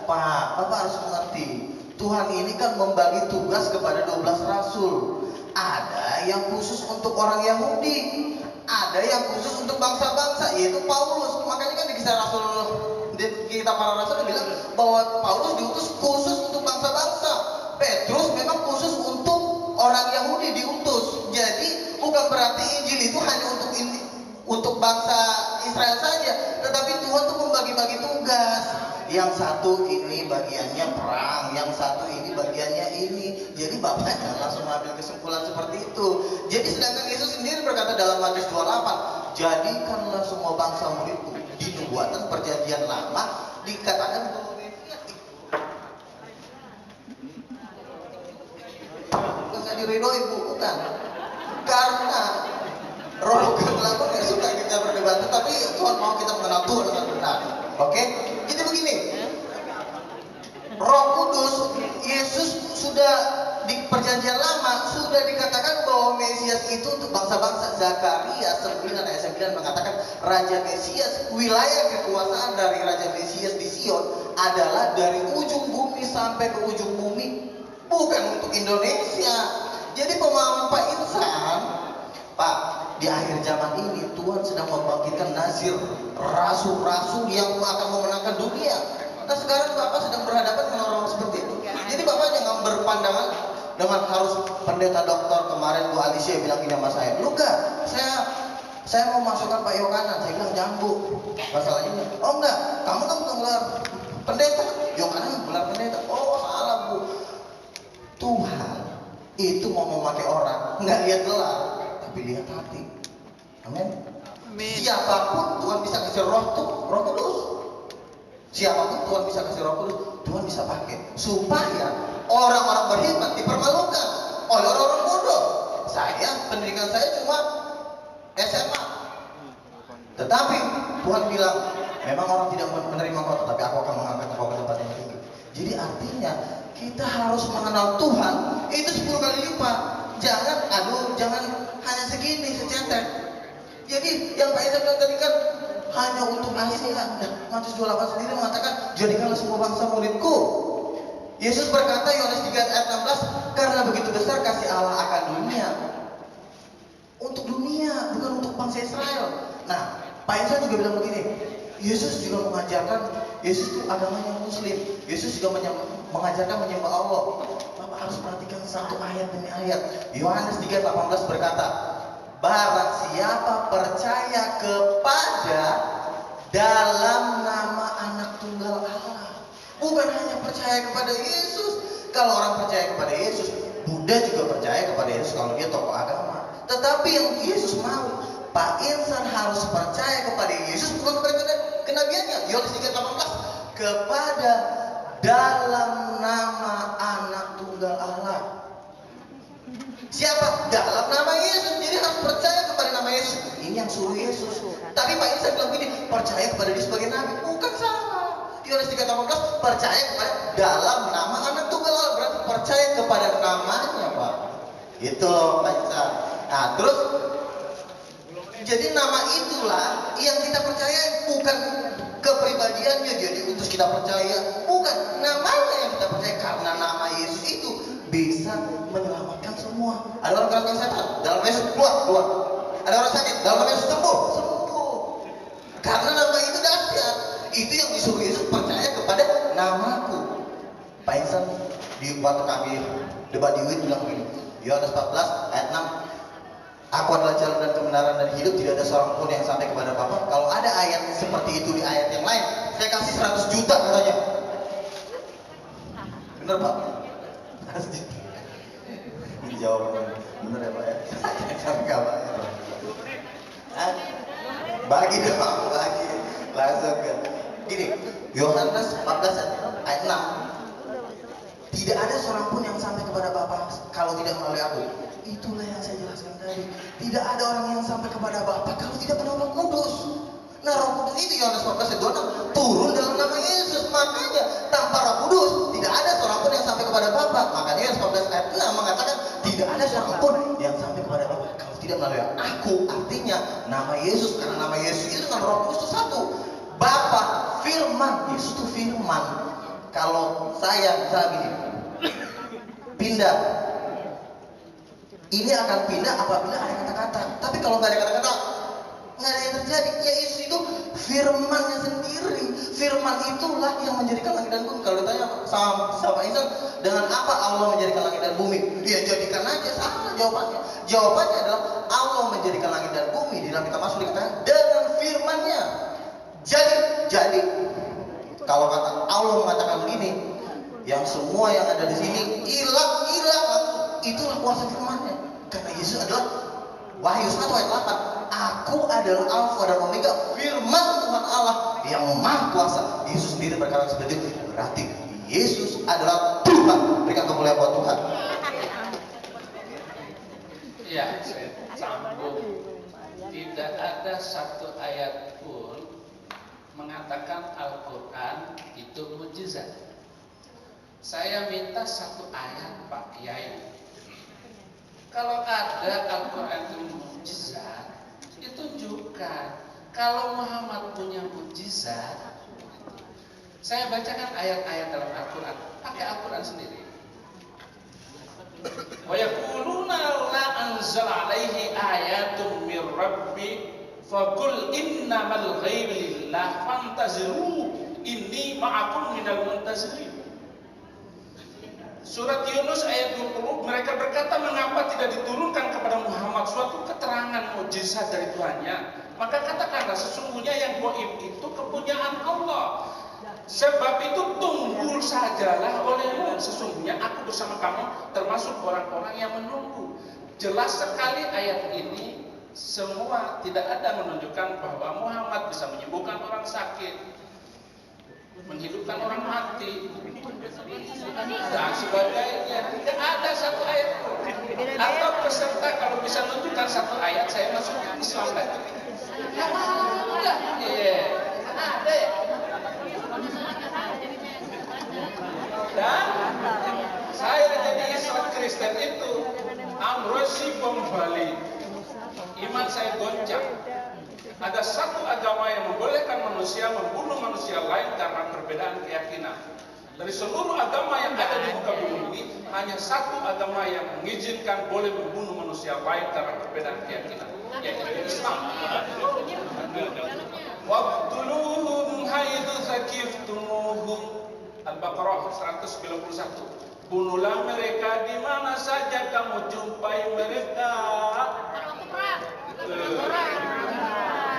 Pak, Bapak harus mengerti. Tuhan ini kan membagi tugas kepada 12 rasul. Ada yang khusus untuk orang Yahudi, ada yang khusus untuk bangsa-bangsa, yaitu Paulus. Makanya kan di kisah Rasul, di kitab para rasul bilang bahwa Paulus diutus khusus untuk bangsa-bangsa. Petrus memang khusus untuk orang Yahudi diutus. Jadi bukan berarti Injil itu hanya untuk bangsa Israel saja, tetapi Tuhan tuh membagi-bagi tugas. Yang satu ini bagiannya perang, yang satu ini bagiannya ini. Jadi Bapak jangan langsung mengambil kesimpulan seperti itu. Jadi sedangkan Yesus sendiri berkata dalam Matius 28, jadikanlah semua bangsa muridku. Di nubuatan perjanjian lama dikatakan bahwa nggak diridhoi Bu, bukan. Karena roh kegelapan nggak suka kita berdebat, tapi Tuhan mau kita mengenal Tuhan dengan benar. Oke? Jadi begini, Roh Kudus, Yesus sudah di perjanjian lama sudah dikatakan bahwa Mesias itu untuk bangsa-bangsa. Zakaria 9 ayat 9 mengatakan Raja Mesias, wilayah kekuasaan dari Raja Mesias di Sion adalah dari ujung bumi sampai ke ujung bumi, bukan untuk Indonesia. Jadi pemahaman Pak Insan, Pak, di akhir zaman ini Tuhan sedang membangkitkan nazir, rasul-rasul yang akan memenangkan dunia. Nah sekarang Bapak sedang berhadapan dengan orang seperti itu. Jadi Bapak jangan berpandangan dengan harus pendeta dokter. Kemarin Bu Alicia bilang gini sama saya, lu gak, saya mau masukkan Pak Yohanan. Saya bilang jangan Bu, masalahnya ini. Oh enggak, kamu kan bukan gelar pendeta, Yohanan gelar pendeta. Oh salah Bu. Tuhan itu mau memakai orang, nggak lihat gelar, tapi lihat hati. Amin. Siapapun Tuhan bisa kasih Roh Kudus. Siapapun Tuhan bisa kasih Roh Kudus, Tuhan bisa pakai supaya orang-orang berhikmat dipermalukan oleh orang-orang bodoh. Pendidikan saya cuma SMA, tetapi Tuhan bilang memang orang tidak menerima kau, tetapi aku akan mengangkat kau ke tempat yang tinggi. Jadi artinya kita harus mengenal Tuhan itu 10 kali lipat. Jangan hanya segini secetek. Jadi yang Pak Isa bilang tadi kan hanya untuk Asia. Matius 28 sendiri mengatakan jadikanlah semua bangsa muridku. Yesus berkata Yohanes 3 ayat 16, karena begitu besar kasih Allah akan dunia. Untuk dunia, bukan untuk bangsa Israel. Nah, Pak Isa juga bilang begini, Yesus juga mengajarkan, Yesus itu agamanya Muslim. Yesus juga mengajarkan menyembah Allah. Bapak harus perhatikan satu ayat demi ayat. Yohanes 3:18 berkata, barang siapa percaya kepada dalam nama anak tunggal Allah. Bukan hanya percaya kepada Yesus. Kalau orang percaya kepada Yesus, Buddha juga percaya kepada Yesus kalau dia tokoh agama. Tetapi yang Yesus mau, Pak Insan harus percaya kepada Yesus, bukan kepada kenabiannya. Yohanes 3:18, kepada dalam nama Anak Tunggal Allah. Siapa? Dalam nama Yesus. Jadi harus percaya kepada nama Yesus. Ini yang suruh Yesus. Tapi Pak Isa bilang gini, percaya kepada dia sebagai nabi. Bukan, salah. Yohanes 3:18, percaya kepada dalam nama Anak Tunggal Allah. Berarti percaya kepada namanya, Pak. Itu loh Pak Isa. Nah terus, jadi nama itulah yang kita percaya, bukan kepribadiannya. Jadi terus kita percaya, bukan namanya yang kita percaya. Karena nama Yesus itu bisa menyelamatkan semua. Ada orang kena setan, dalam Yesus keluar. Ada orang sakit, dalam Yesus sembuh. Karena nama itu dahsyat. Itu yang disuruh Yesus, percaya kepada namaku. Pak Insan di waktu kami debat di UIN bilang begini, Yohanes 14 ayat 6, aku adalah jalan dan kebenaran dan hidup, tidak ada seorang pun yang sampai kepada Bapa. Kalau ada ayat seperti itu di ayat yang lain, saya kasih 100 juta katanya. Bener Pak? Ini jawabannya bener ya Pak ya? Sampai gak Pak ya? Bagi dong, bagi. Langsung kan. Gini, Yohanes 14 ayat 6. Tidak ada seorang pun yang sampai kepada Bapa kalau tidak melalui aku. Itulah yang saya jelaskan tadi. Tidak ada orang yang sampai kepada Bapa kalau tidak melalui Roh Kudus. Nah Roh Kudus itu Yohanes 14 ayat 26 turun dalam nama Yesus. Makanya tanpa Roh Kudus tidak ada seorang pun yang sampai kepada Bapa. Makanya Yohanes 14 ayat 6 mengatakan tidak ada seorang pun yang sampai kepada Bapa kalau tidak melalui aku. Artinya nama Yesus, karena nama Yesus itu dengan Roh Kudus itu satu. Bapa, firman, Yesus itu firman. Kalau saya misalnya gini, pindah, ini akan pindah apabila ada kata-kata. Tapi kalau nggak ada kata-kata, nggak ada yang terjadi. Ya Yesus itu firmannya sendiri. Firman itulah yang menjadikan langit dan bumi. Kalau ditanya sama Isa, dengan apa Allah menjadikan langit dan bumi? Ya jadikan aja. Salah jawabannya. Jawabannya adalah Allah menjadikan langit dan bumi. Di dalam kitab Mazmur dikatakan dengan firmannya. Jadi kalau kata Allah mengatakan begini, yang semua yang ada di sini hilang, itulah kuasa firman-Nya. Karena Yesus adalah Wahyu 1 ayat 8. Aku adalah Alfa dan Omega, firman Tuhan Allah yang maha kuasa. Yesus sendiri berkata seperti itu. Berarti Yesus adalah Tuhan. Berikan kemuliaan buat Tuhan. Ya, saya sambung. Tidak ada satu ayat pun mengatakan Al-Quran itu mukjizat. Saya minta satu ayat Pak Kiai. Kalau ada Al-Quran itu mukjizat, ditunjukkan. Kalau Muhammad punya mukjizat, saya bacakan ayat-ayat dalam Al-Quran. Pakai Al-Quran sendiri. Wa yaquluna la anzala alaihi ayatun mir rabbi faqul innamal ghaibu lillah fantaziru inni ma'akum minal muntazirin. Surat Yunus ayat 20, mereka berkata, mengapa tidak diturunkan kepada Muhammad suatu keterangan mukjizat dari Tuhannya? Maka katakanlah, sesungguhnya yang gaib itu kepunyaan Allah. Sebab itu tunggu sajalah olehmu. Sesungguhnya aku bersama kamu termasuk orang-orang yang menunggu. Jelas sekali ayat ini, semua tidak ada menunjukkan bahwa Muhammad bisa menyembuhkan orang sakit, menghidupkan orang mati, dan sebagainya. Tidak ada satu ayat pun. Atau peserta kalau bisa menunjukkan satu ayat, saya masuk Islam lagi. Ada, ada ya. Dan saya jadi Islam Kristen itu amrosi kembali, iman saya goncang. Ada satu agama yang membolehkan manusia membunuh manusia lain karena perbedaan keyakinan. Dari seluruh agama yang ada di muka bumi ini, hanya satu agama yang mengizinkan boleh membunuh manusia lain karena perbedaan keyakinan, yaitu Islam. Waqtuluhum haitsu saqiftumuhum. Al-Baqarah 191. Bunuhlah mereka di mana saja kamu jumpai mereka.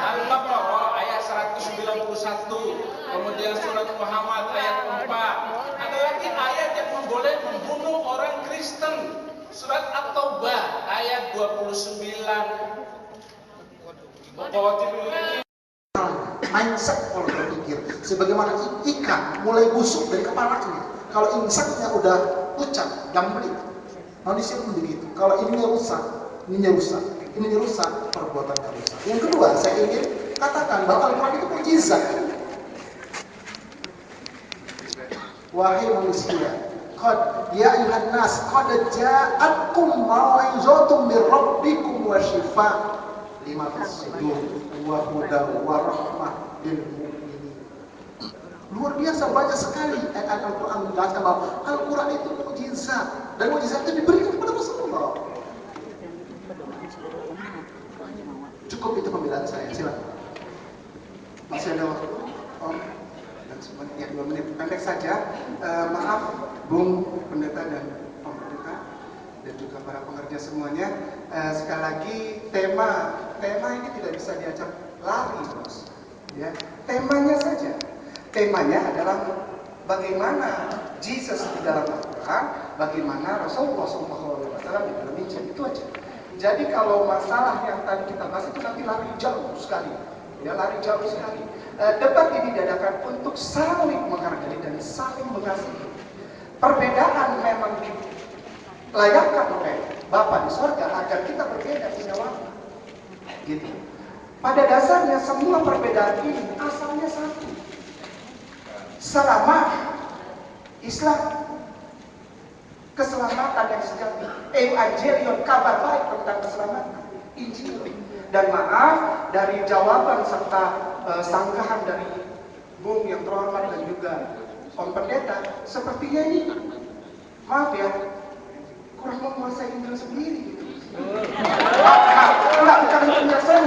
Al-Baqarah ayat 191. Kemudian surat Muhammad ayat 4. Ada lagi ayat yang memboleh membunuh orang Kristen. Surat At-Taubah ayat 29. mindset pola berpikir. Sebagaimana ikan mulai busuk dari kepalanya. Kalau inseknya udah pucat, gambling. Manusia pun begitu. Kalau ininya rusak, ininya rusak, perbuatannya rusak. Yang kedua, saya ingin katakan bahwa Al-Quran itu mukjizat. Wahai manusia, ya ayuhan nas, qad ja'atkum mau'izatun min rabbikum wa shifaa lima fis sudur wa hudan wa rahmah lil mu'minin. Luar biasa, banyak sekali ayat Al-Quran menjelaskan bahwa Al-Quran itu mukjizat, dan mukjizat itu diberikan kepada Rasulullah. Cukup itu pembelaan saya, silakan. Masih ada waktu? Dan sebenarnya 2 menit pendek saja. Maaf, Bung Pendeta dan Om Pendeta dan juga para pengerja semuanya. Sekali lagi tema ini tidak bisa diajak lari, bos. Ya, temanya saja. Temanya adalah bagaimana Jesus di dalam Al-Quran, bagaimana Rasulullah SAW di dalam Injil, itu aja. Jadi kalau masalah yang tadi kita bahas itu nanti lari jauh sekali. Ya, lari jauh sekali. Debat ini diadakan untuk saling menghargai dan saling mengasihi. Perbedaan memang dilayakkan oleh Bapa di sorga agar kita berbeda punya warna. Gitu. Pada dasarnya semua perbedaan ini asalnya satu. Selama Islam, keselamatan yang sejati, evangelion, kabar baik tentang keselamatan, Injil. Dan maaf dari jawaban serta sanggahan dari Bung yang terhormat dan juga Om Pendeta, sepertinya ini maaf ya, kurang menguasai Injil sendiri gitu. Enggak, saya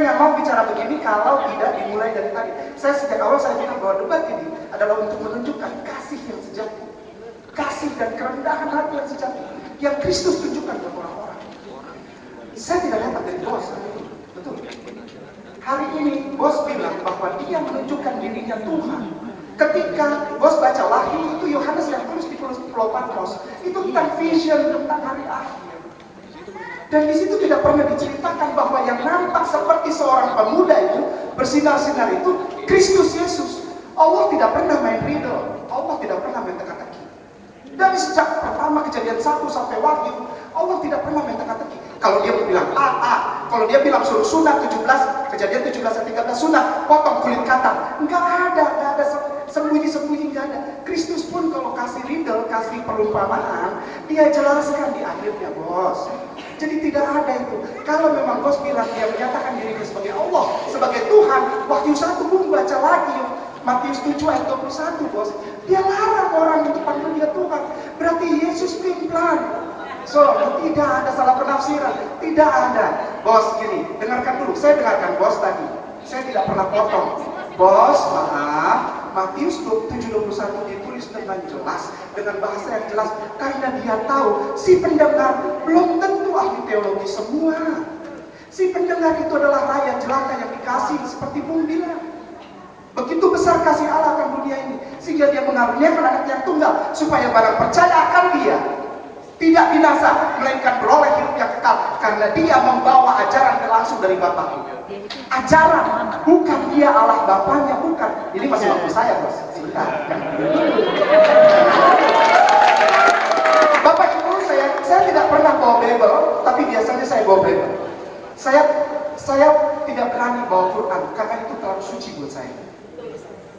nggak mau bicara begini kalau tidak dimulai dari tadi. Sejak awal saya bilang bahwa debat ini adalah untuk menunjukkan kasih yang sejati, kasih dan kerendahan hati yang sejati yang Kristus tunjukkan kepada orang-orang. Saya tidak dapat dari bos, betul. Hari ini bos bilang bahwa dia menunjukkan dirinya Tuhan. Ketika bos baca Wahyu itu Yohanes yang tulis di Pulau Patmos itu tentang vision tentang hari akhir. Dan di situ tidak pernah diceritakan bahwa yang nampak seperti seorang pemuda itu bersinar-sinar itu Kristus Yesus. Allah tidak pernah main riddle, Allah tidak pernah main teka-teki. Dari sejak pertama kejadian 1 sampai Wahyu, Allah tidak pernah main teka-teki. Kalau dia bilang A, kalau dia bilang suruh sunat 17, kejadian 17 dan 13 sunat, potong kulit kata. Enggak ada sembunyi-sembunyi, enggak ada. Kristus pun kalau kasih riddle, kasih perumpamaan, dia jelaskan di akhirnya, bos. Jadi tidak ada itu. Kalau memang bos bilang dia menyatakan dirinya sebagai Allah, sebagai Tuhan, Wahyu 1 pun baca lagi, Matius 7 ayat 21, bos. Dia larang orang untuk panggil dia Tuhan. Berarti Yesus pelin-pelan. So, tidak ada salah penafsiran. Tidak ada. Bos, gini, dengarkan dulu. Saya dengarkan bos tadi. Saya tidak pernah potong. Bos, maaf, Matius 7:21 ditulis dengan jelas, dengan bahasa yang jelas, karena dia tahu si pendengar belum tentu ahli teologi semua. Si pendengar itu adalah rakyat jelata yang dikasih seperti Bung bilang. Begitu besar kasih Allah akan dunia ini, sehingga dia mengaruniakan anak yang tunggal, supaya barang percaya akan dia tidak binasa, melainkan beroleh hidup yang kekal, karena dia membawa ajaran langsung dari Bapaknya. Ajaran, bukan dia Allah Bapaknya, bukan. Ini masih waktu saya, bos. Bapak Ibu, saya tidak pernah bawa Bible, tapi biasanya saya bawa Bible. Saya tidak berani bawa Quran, karena itu terlalu suci buat saya.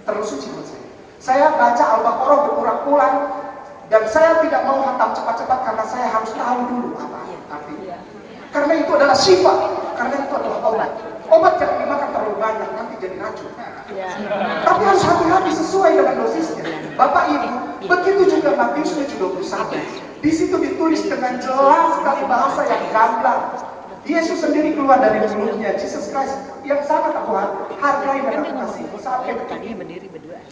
Terlalu suci buat saya. Saya baca Al-Baqarah berulang-ulang, dan saya tidak mau hatam cepat-cepat karena saya harus tahu dulu apa artinya. Karena itu adalah sifat, karena itu adalah obat. Obat jangan dimakan terlalu banyak, nanti jadi racun. Tapi harus hati-hati sesuai dengan dosisnya. Bapak Ibu, begitu juga Matius 7:21. Di situ ditulis dengan jelas sekali bahasa yang gamblang. Yesus sendiri keluar dari mulutnya, Jesus Christ yang sangat aku hargai dan aku kasih. Sampai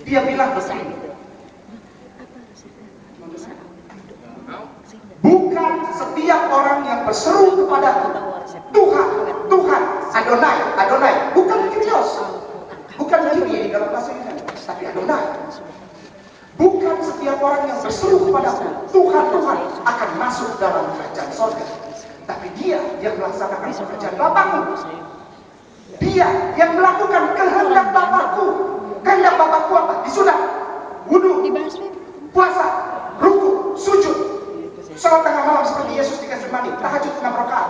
dia bilang begini, bukan setiap orang yang berseru kepada Tuhan, Tuhan, Adonai, bukan Kyrios, bukan Kyrie dalam bahasa Yunani, tapi Adonai. Bukan setiap orang yang berseru kepada Tuhan, Tuhan akan masuk dalam kerajaan sorga, tapi dia yang melaksanakan pekerjaan Bapakku. Dia yang melakukan kehendak Bapakku. Kehendak Bapakku apa? Disunat, wudu, puasa, ruku, sujud, sholat tengah malam seperti Yesus di Getsemani, tahajud 6 rakaat.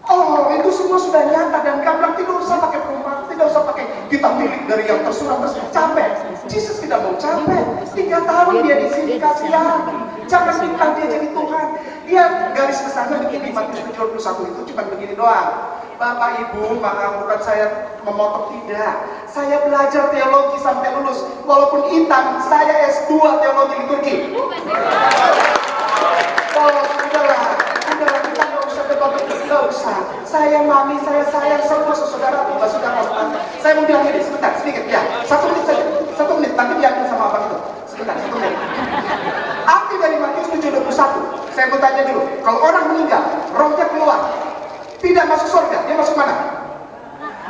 Oh, itu semua sudah nyata dan gamblang. Tidak usah pakai perumpamaan, tidak usah pakai kita milik dari yang tersuram capek. Yesus tidak mau capek. 3 tahun dia di sini, kasihan. Jangan minta dia jadi Tuhan. Dia garis besarnya begini, Matius 7:21 itu cuma begini doang. Bapak Ibu, maaf, bukan saya memotong, tidak. Saya belajar teologi sampai lulus. Walaupun hitam, saya S2 teologi liturgi. Oh, udahlah, kita nggak usah debat, nggak usah. Saya mami, saya sayang semua saudara, saudara. Saya mau bilang ini sebentar, sedikit ya. 1 menit saja, 1 menit. Nanti diambil sama abang itu. Sebentar, 1 menit. Arti dari Matius 7:21. Saya mau tanya dulu. Kalau orang meninggal, rohnya keluar, tidak masuk surga, dia masuk mana?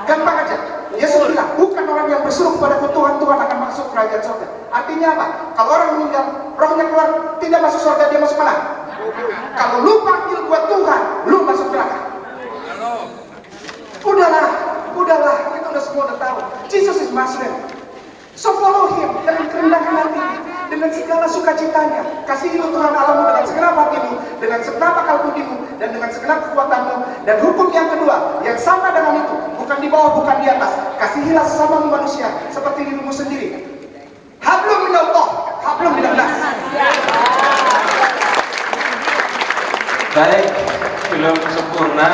Gampang aja. Yesus bilang, bukan orang yang berseru kepada Tuhan akan masuk kerajaan surga. Artinya apa? Kalau orang meninggal, rohnya keluar, tidak masuk surga, dia masuk mana? Kalau lu panggil buat Tuhan, lu masuk neraka. Udahlah, kita udah semua udah tahu. Jesus is Muslim. So follow him dengan kerendahan hati, dengan segala sukacitanya. Kasihi Tuhan Allahmu dengan segenap hatimu, dengan segenap akal budimu, dan dengan segenap kekuatanmu. Dan hukum yang kedua, yang sama dengan itu, bukan di bawah, bukan di atas. Kasihilah sesama manusia seperti dirimu sendiri. Hablum minallah, hablum minannas. Baik, belum sempurna.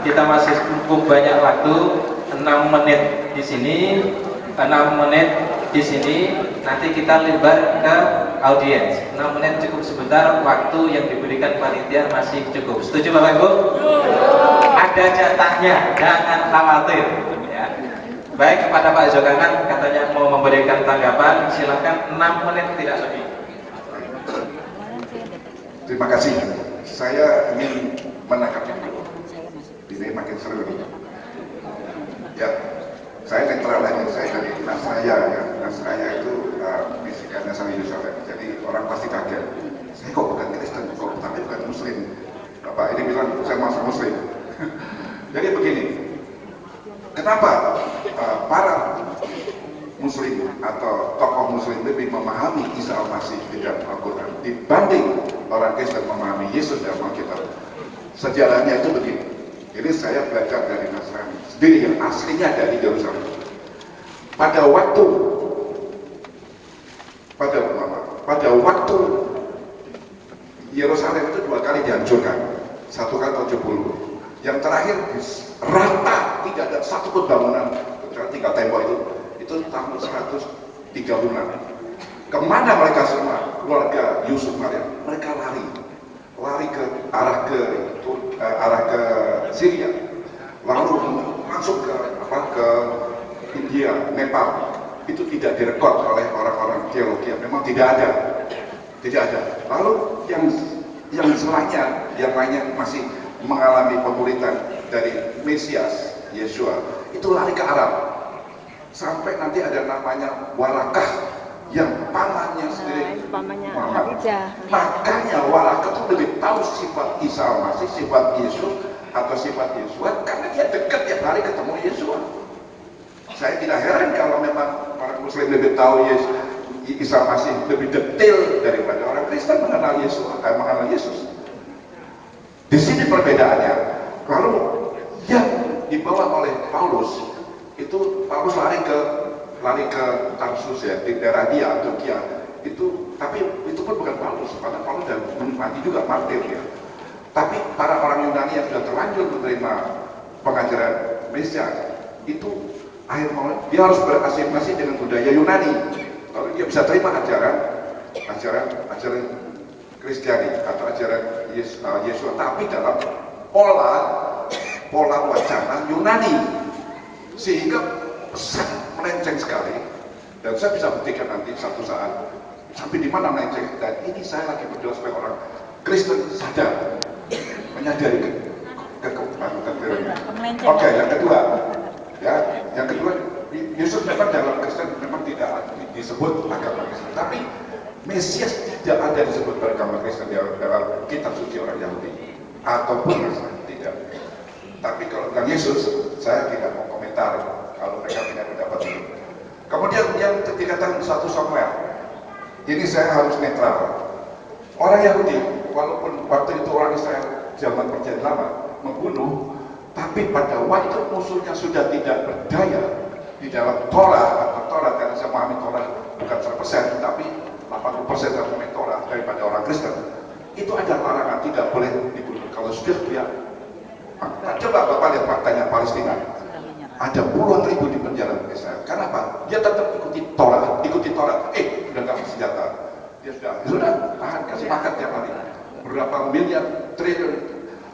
Kita masih cukup banyak waktu. 6 menit di sini, 6 menit di sini. Nanti kita lebar ke audiens. 6 menit cukup sebentar. Waktu yang diberikan panitia masih cukup. Setuju Bapak Ibu? Ada jatahnya, jangan khawatir. Ya. Baik, kepada Pak Jokangan katanya mau memberikan tanggapan. Silakan, 6 menit tidak lebih. Terima kasih. Saya ingin menangkap ini makin seru nih. Ya, saya netral aja. Saya dari Nasraya ya. Nasraya itu bisikannya sama Yerusalem. Jadi orang pasti kaget. Saya kok bukan Kristen, kok tapi bukan Muslim. Bapak ini bilang saya masuk Muslim. Jadi begini. Kenapa para Muslim atau tokoh Muslim lebih memahami Isa Al-Masih di dalam Al-Quran dibanding orang Kristen memahami Yesus dalam Alkitab? Sejarahnya itu begini. Ini saya belajar dari Nasrani sendiri yang aslinya dari Yerusalem. Pada waktu Yerusalem itu 2 kali dihancurkan, 1 kali tahun 70. Yang terakhir rata, tidak ada satu pun bangunan kecuali 3 tembok itu tahun 136. Kemana mereka semua? Keluarga Yusuf Maryam, mereka lari ke arah ke Syria, lalu masuk ke India, Nepal. Itu tidak direkod oleh orang-orang teologi, memang tidak ada. Lalu yang lainnya masih mengalami pemulihan dari Mesias Yeshua, itu lari ke Arab. Sampai nanti ada namanya Warakah yang pamannya sendiri Muhammad. Makanya Warakah itu lebih tahu sifat Isa Al-Masih, sifat Yesus atau sifat Yeshua, karena dia dekat tiap hari ketemu Yeshua. Saya tidak heran kalau memang orang Muslim lebih tahu Isa Al-Masih lebih detail daripada orang Kristen mengenal Yesus. Di sini perbedaannya. Lalu yang dibawa oleh Paulus itu, Paulus lari ke Tarsus ya, di daerah dia, Turkia itu, tapi itu pun bukan Paulus, karena Paulus sudah mati juga, martir ya. Tapi para orang Yunani yang sudah terlanjur menerima pengajaran Mesias itu dia harus berasimilasi dengan budaya Yunani, lalu dia bisa terima ajaran Kristiani atau ajaran Yesus, tapi dalam pola wacana Yunani, sehingga pesan melenceng sekali. Dan saya bisa buktikan nanti satu saat sampai di mana melenceng. Dan ini saya lagi berdoa supaya orang Kristen sadar, menyadari kekeliruannya. Oke, yang kedua, Yesus memang dalam Kristen memang tidak disebut agama Kristen, tapi Mesias tidak ada disebut beragama Kristen dalam kitab suci orang Yahudi ataupun Nasrani, tidak. Tapi kalau bilang Yesus, saya tidak mau komentar kalau mereka punya pendapat itu. Kemudian yang dikatakan 1 Samuel, ini saya harus netral. Orang Yahudi, walaupun waktu itu orang Israel zaman perjanjian lama membunuh, tapi pada waktu musuhnya sudah tidak berdaya di dalam Torah atau Torah, karena saya memahami Torah bukan 100%, tapi 80% saya memahami Torah daripada orang Kristen. Itu ada larangan tidak boleh dibunuh. Kalau sudah dia, coba Bapak lihat faktanya Palestina. Ada puluhan ribu di penjara Israel. Kenapa? Dia tetap ikuti Torah. Udah nggak senjata. Dia sudah tahan, kasih makan tiap hari. Berapa miliar, triliun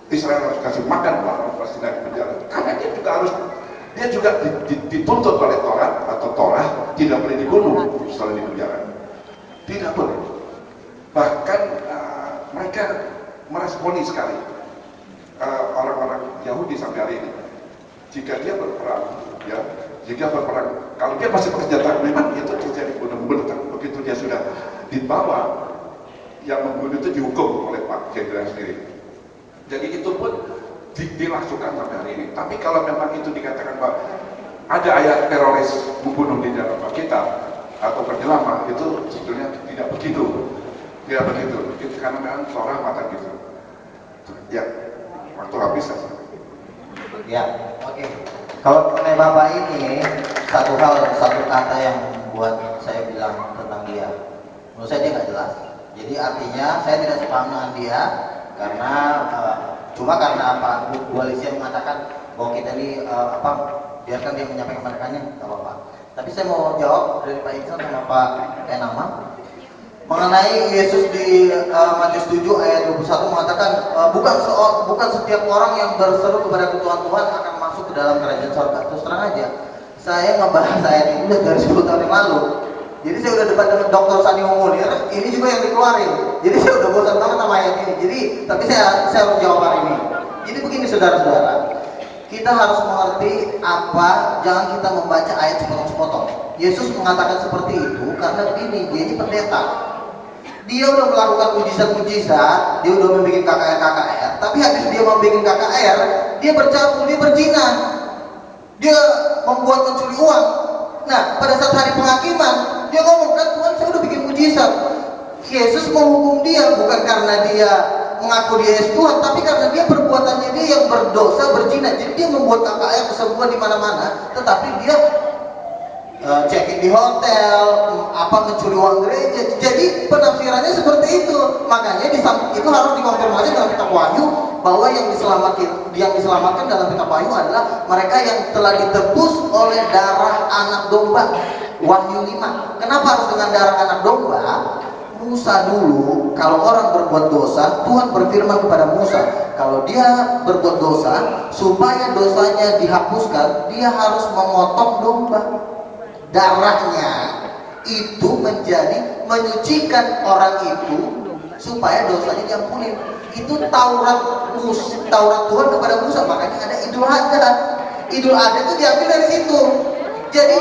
Israel harus kasih makan orang Palestina di penjara. Karena dia juga dituntut oleh Torah atau Torah tidak boleh dibunuh setelah di penjara. Tidak boleh. Bahkan mereka meresponi sekali orang-orang Yahudi sampai hari ini. Jika dia berperang, kalau dia masih bersenjata, memang itu terjadi bunuh-bunuh. Begitu dia sudah dibawa, yang membunuh itu dihukum oleh Pak Jenderal sendiri. Jadi itu pun dilangsungkan sampai hari ini. Tapi kalau memang itu dikatakan bahwa ada ayat teroris membunuh di dalam Alkitab atau penjelama, itu sebetulnya tidak begitu. Tidak begitu. Itu karena memang seorang mata gitu. Ya, waktu habis saja. Ya, oke. Kalau mengenai Bapak ini, satu kata yang buat saya bilang tentang dia, menurut saya dia nggak jelas. Jadi artinya saya tidak sepaham dengan dia karena cuma karena apa? Bu Alicia mengatakan bahwa kita ini biarkan dia menyampaikan pendapatnya, nggak apa-apa. Tapi saya mau jawab dari Pak Iksan sama Pak Enama mengenai Yesus di Matius 7 ayat 21 mengatakan bukan setiap orang yang berseru kepada Tuhan akan masuk ke dalam kerajaan surga. Terus terang aja, saya ngebahas ayat ini udah dari 10 tahun yang lalu. Jadi saya udah debat dengan Dr. Sani Munir, ini juga yang dikeluarin. Jadi saya udah bosan banget sama ayat ini. Jadi tapi saya harus jawab hari ini. Jadi begini saudara-saudara, kita harus mengerti jangan kita membaca ayat sepotong-sepotong. Yesus mengatakan seperti itu karena dia ini pendeta. Dia udah melakukan mujizat-mujizat, dia udah membuat KKR, tapi habis dia membuat KKR, dia bercabung, dia berzina, dia membuat mencuri uang. Nah, pada saat hari penghakiman, dia ngomong, kan Tuhan saya udah bikin mujizat. Yesus menghukum dia bukan karena dia mengaku dia Yesus Tuhan, tapi karena dia perbuatannya dia yang berdosa, berzina. Jadi dia membuat KKR kesembuhan di mana-mana, tetapi dia check-in di hotel, mencuri uang gereja. Jadi penafsirannya seperti itu. Makanya itu harus dikonfirmasi dalam kitab Wahyu bahwa yang diselamatkan dalam kitab Wahyu adalah mereka yang telah ditebus oleh darah anak domba. Wahyu 5. Kenapa harus dengan darah anak domba? Musa dulu, kalau orang berbuat dosa, Tuhan berfirman kepada Musa, kalau dia berbuat dosa, supaya dosanya dihapuskan, dia harus memotong domba. Darahnya itu menyucikan orang itu supaya dosanya diampuni. Itu Taurat Tuhan kepada Musa. Makanya ada Idul Adha. Idul Adha itu diambil dari situ. Jadi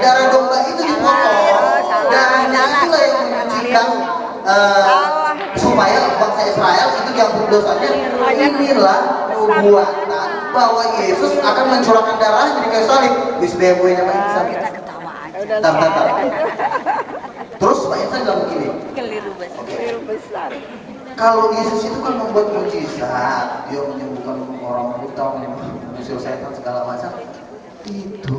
darah domba itu dipotong. Darahnya itulah yang menyucikan supaya bangsa Israel itu diampuni dosanya. Inilah nubuatan bahwa Yesus akan mencurahkan darahnya di kayu salib. Wis bebuenya Pak Insan. Bentar. Terus Pak Insan bilang begini. Keliru besar. Kalau Yesus itu kan membuat mujizat, dia menyembuhkan orang buta, mengusir setan segala macam. Itu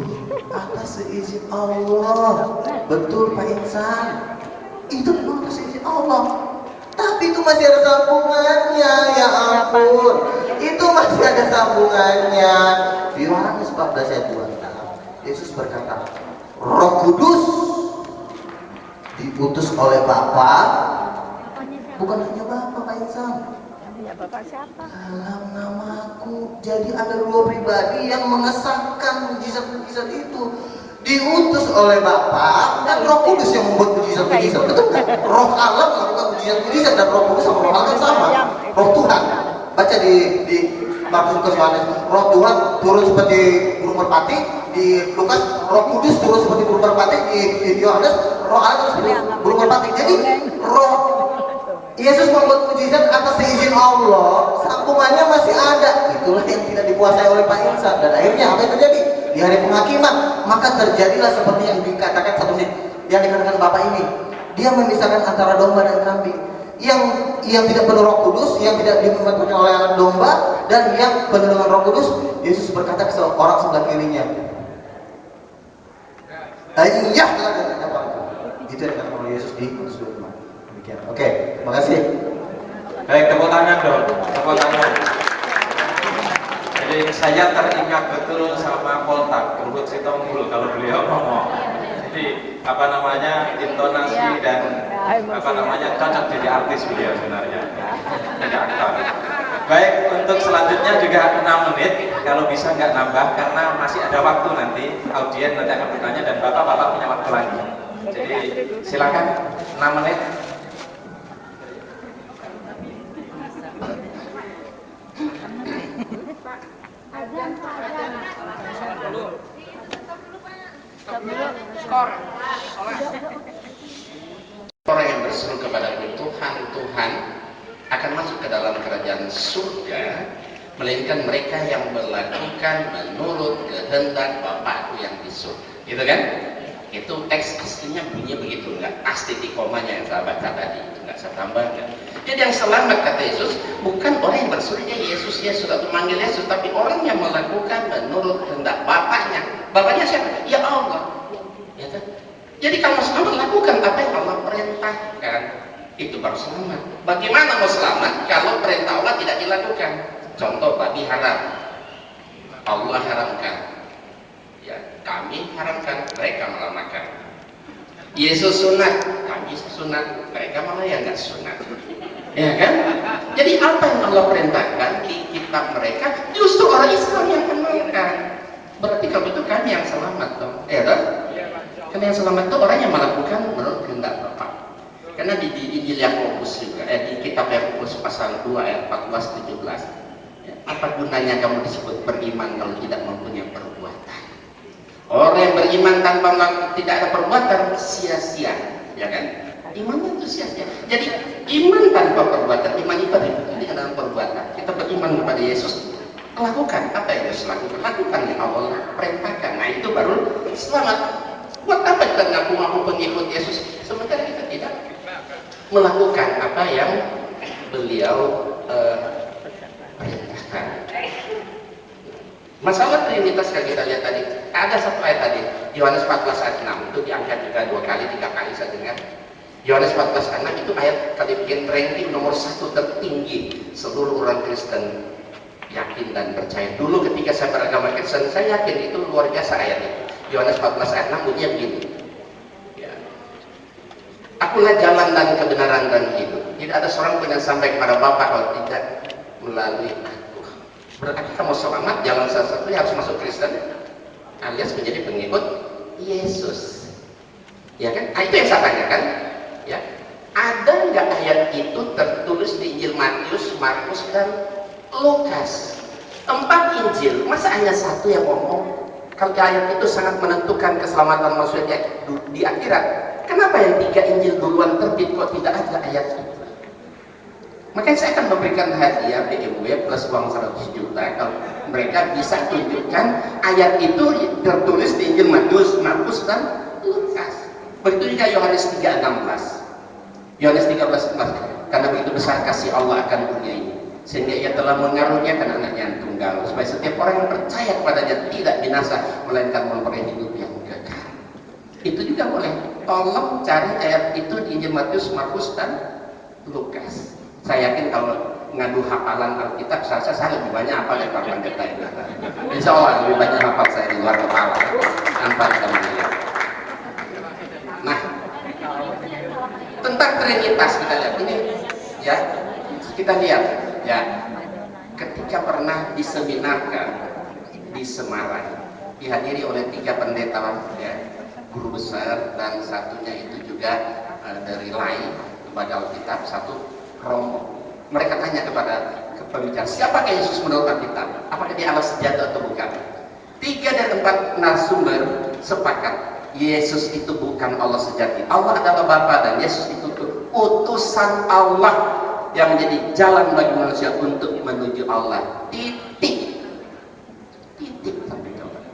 atas seizin Allah. Betul Pak Insan. Itu memang atas seizin Allah. Tapi itu masih ada sambungannya, ya ampun. Itu masih ada sambungannya. Yohanes 14 ayat 26. Yesus berkata, Roh Kudus diutus oleh Bapa, bukan hanya Bapa, Pak Insan. Ya Bapak siapa? Dalam namaku. Jadi ada dua pribadi yang mengesahkan mujizat-mujizat itu. Diutus oleh Bapa dan Roh Kudus yang membuat mujizat-mujizat. Betul nggak? Roh Allah melakukan mujizat-mujizat dan Roh Kudus sama Roh Allah sama. Roh Tuhan. Baca di Markus, Lukas, Yohanes. Roh Tuhan turun seperti burung merpati. Di Lukas, Roh Kudus turun seperti burung merpati. Di Yohanes, Roh Allah turun seperti burung merpati. Jadi Roh Yesus membuat mujizat atas izin Allah, sambungannya masih ada. Itulah yang tidak dikuasai oleh Pak Insan. Dan akhirnya apa yang terjadi? Di hari penghakiman, maka terjadilah seperti yang dikatakan satu menit, yang dikatakan Bapak ini. Dia memisahkan antara domba dan kambing. Yang tidak penuh Roh Kudus, yang tidak dimanfaatkan oleh anak domba, dan yang penuh dengan Roh Kudus. Yesus berkata ke orang sebelah kirinya, iya, itu yang dikatakan oleh Yesus di surga. Demikian. Oke, terima kasih. Baik, tepuk tangan dong, tepuk tangan. Jadi saya teringat betul sama Poltak, Gerhut Sitompul kalau beliau ngomong. Jadi apa namanya, intonasi dan apa namanya cocok jadi artis beliau sebenarnya, jadi aktor. Baik, untuk selanjutnya juga 6 menit, kalau bisa nggak nambah karena masih ada waktu nanti audien nanti akan bertanya dan bapak-bapak punya waktu lagi. Jadi silakan 6 menit. Orang yang berseru kepada Tuhan, Tuhan akan masuk ke dalam kerajaan surga, melainkan mereka yang melakukan menurut kehendak Bapakku yang di surga. Gitu kan? Itu teks aslinya bunyinya begitu, nggak pasti di komanya yang saya baca tadi, itu nggak saya tambahkan. Jadi yang selamat kata Yesus bukan orang yang berseru Yesus atau memanggil Yesus, tapi orang yang melakukan menurut kehendak Bapaknya. Bapaknya siapa? Ya Allah. Ya kan? Jadi kalau selamat lakukan apa yang Allah perintahkan, itu baru selamat. Bagaimana mau selamat kalau perintah Allah tidak dilakukan? Contoh, babi haram, Allah haramkan. Ya, kami haramkan, mereka malah makan. Yesus sunat, kami sunat, mereka malah yang nggak sunat. Ya kan? Jadi apa yang Allah perintahkan di kitab mereka, justru orang Islam yang menolak. Berarti kalau itu kami yang selamat dong. Ya kan? Karena yang selamat itu orang yang melakukan menurut kehendak Bapa. Karena di Injil Yakobus juga, di kitab Yakobus pasal 2 ayat 14-17. Ya, apa gunanya kamu disebut beriman kalau tidak mempunyai perbuatan? Orang yang beriman tanpa tidak ada perbuatan sia-sia, ya kan? Iman itu sia-sia. Jadi iman tanpa perbuatan, iman itu ini adalah perbuatan. Kita beriman kepada Yesus, lakukan apa yang Yesus lakukan, lakukan yang Allah perintahkan. Nah itu baru selamat. Buat apa kita ngaku-ngaku pengikut Yesus sementara kita tidak melakukan apa yang beliau perintahkan. Masalah Trinitas yang kita lihat tadi, ada satu ayat tadi, Yohanes 14 ayat 6, itu diangkat juga 2 kali, 3 kali saya dengar. Yohanes 14 ayat 6 itu ayat tadi bikin ranking nomor 1 tertinggi seluruh orang Kristen yakin dan percaya. Dulu ketika saya beragama Kristen, saya yakin itu luar biasa ayat itu. Yohanes 14 ayat 6 bunyinya begini. Ya. Akulah jalan dan kebenaran dan hidup. Tidak ada seorang pun yang sampai kepada Bapa kalau tidak melalui aku. Berarti kita mau selamat, jalan satu-satunya harus masuk Kristen, alias menjadi pengikut Yesus. Ya kan? Nah, itu yang saya tanyakan. Ya. Ada nggak ayat itu tertulis di Injil Matius, Markus, dan Lukas? 4 Injil, masa hanya satu yang ngomong? Kalau ayat itu sangat menentukan keselamatan manusia di akhirat, kenapa yang 3 Injil duluan terbit kok tidak ada ayat itu? Makanya saya akan memberikan hadiah BMW plus uang 100 juta kalau mereka bisa tunjukkan ayat itu tertulis di Injil Matius, Markus, dan Lukas. Begitu juga Yohanes 3:16. Yohanes 13:16, karena begitu besar kasih Allah akan dunia ini, sehingga ia telah mengaruniakan anaknya yang tunggal, supaya setiap orang yang percaya kepadanya tidak binasa, melainkan memperoleh hidup yang kekal. Itu juga boleh. Tolong cari ayat itu di Injil Matius, Markus, dan Lukas. Saya yakin kalau ngadu hafalan Alkitab, saya lebih banyak hafal daripada pendeta itu. Insya Allah lebih banyak hafal saya di luar kepala tanpa kita melihat. Nah, tentang Trinitas kita lihat ini, ya kita lihat. Ya, ketika pernah diseminarkan di Semarang, dihadiri oleh 3 pendeta, ya, guru besar, dan satunya itu juga dari LAI, Lembaga Alkitab, satu Romo. Mereka tanya kepada pembicara, siapakah Yesus menurut Alkitab? Apakah dia Allah sejati atau bukan? 3 dari 4 narasumber sepakat, Yesus itu bukan Allah sejati. Allah adalah Bapa dan Yesus itu utusan Allah yang menjadi jalan bagi manusia untuk menuju Allah. Titik. Titik sampai ke mana.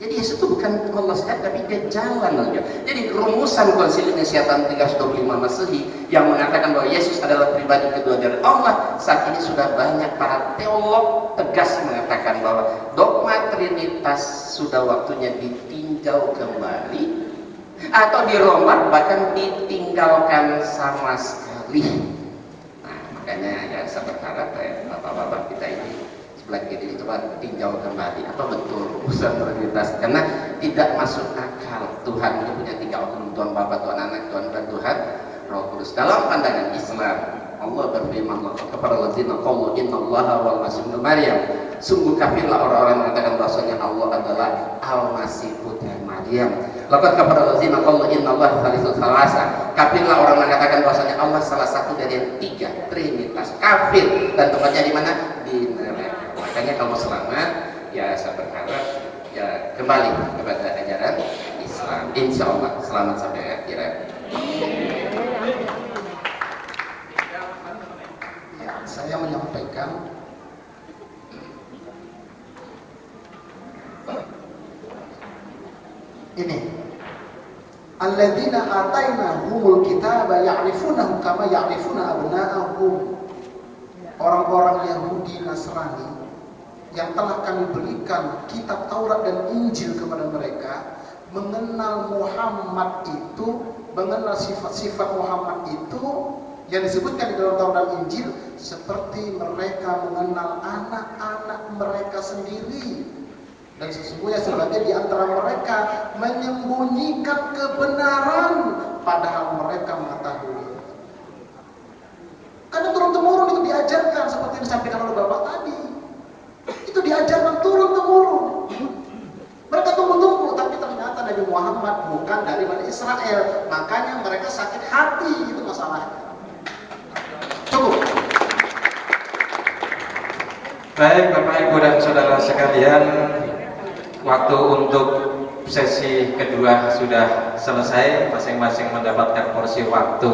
Jadi Yesus itu bukan Allah sekali, tapi dia jalan aja. Jadi rumusan Konsili Nicea tahun 325 Masehi yang mengatakan bahwa Yesus adalah pribadi kedua dari Allah, saat ini sudah banyak para teolog tegas mengatakan bahwa dogma Trinitas sudah waktunya ditinjau kembali atau dirombak, bahkan ditinggalkan sama sekali. Nah, makanya ya saya berharap bapak-bapak kita ini sebelah kiri ini coba tinjau kembali apa betul urusan Trinitas, karena tidak masuk akal. Tuhan itu punya 3 oknum, Tuhan Bapa, Tuhan Anak, Tuhan dan Tuhan Roh Kudus. Dalam pandangan Islam, Allah berfirman kepada alladzina qalu innallaha wal masih ibnu Maryam, sungguh kafirlah orang-orang yang mengatakan bahwasanya Allah adalah Al-Masih putra Maryam. Laqad kafara alladzina qalu innallaha thalithu tsalasa, kafirlah orang yang mengatakan bahwasanya Allah salah satu dari yang 3 Trinitas. Kafir, dan tempatnya di mana? Di neraka. Makanya kalau selamat, ya saya berharap ya kembali kepada ajaran Islam. Insya Allah selamat sampai akhirat. Ya, saya menyampaikan ini. Alladzina atainahumul kitaba ya'rifunahu kama ya'rifuna abna'ahum. Orang-orang Yahudi Nasrani yang telah kami berikan kitab Taurat dan Injil kepada mereka, mengenal Muhammad itu, mengenal sifat-sifat Muhammad itu yang disebutkan di dalam Taurat dan Injil, seperti mereka mengenal anak-anak mereka sendiri. Dan sesungguhnya sebagian di antara mereka menyembunyikan kebenaran padahal mereka mengetahui. Karena turun-temurun itu diajarkan seperti yang disampaikan oleh Bapak tadi. Itu diajarkan turun-temurun. Mereka tunggu-tunggu, tapi ternyata Nabi Muhammad bukan dari Bani Israel. Makanya mereka sakit hati, itu masalahnya. Cukup. Baik Bapak Ibu dan Saudara sekalian, waktu untuk sesi kedua sudah selesai. Masing-masing mendapatkan porsi waktu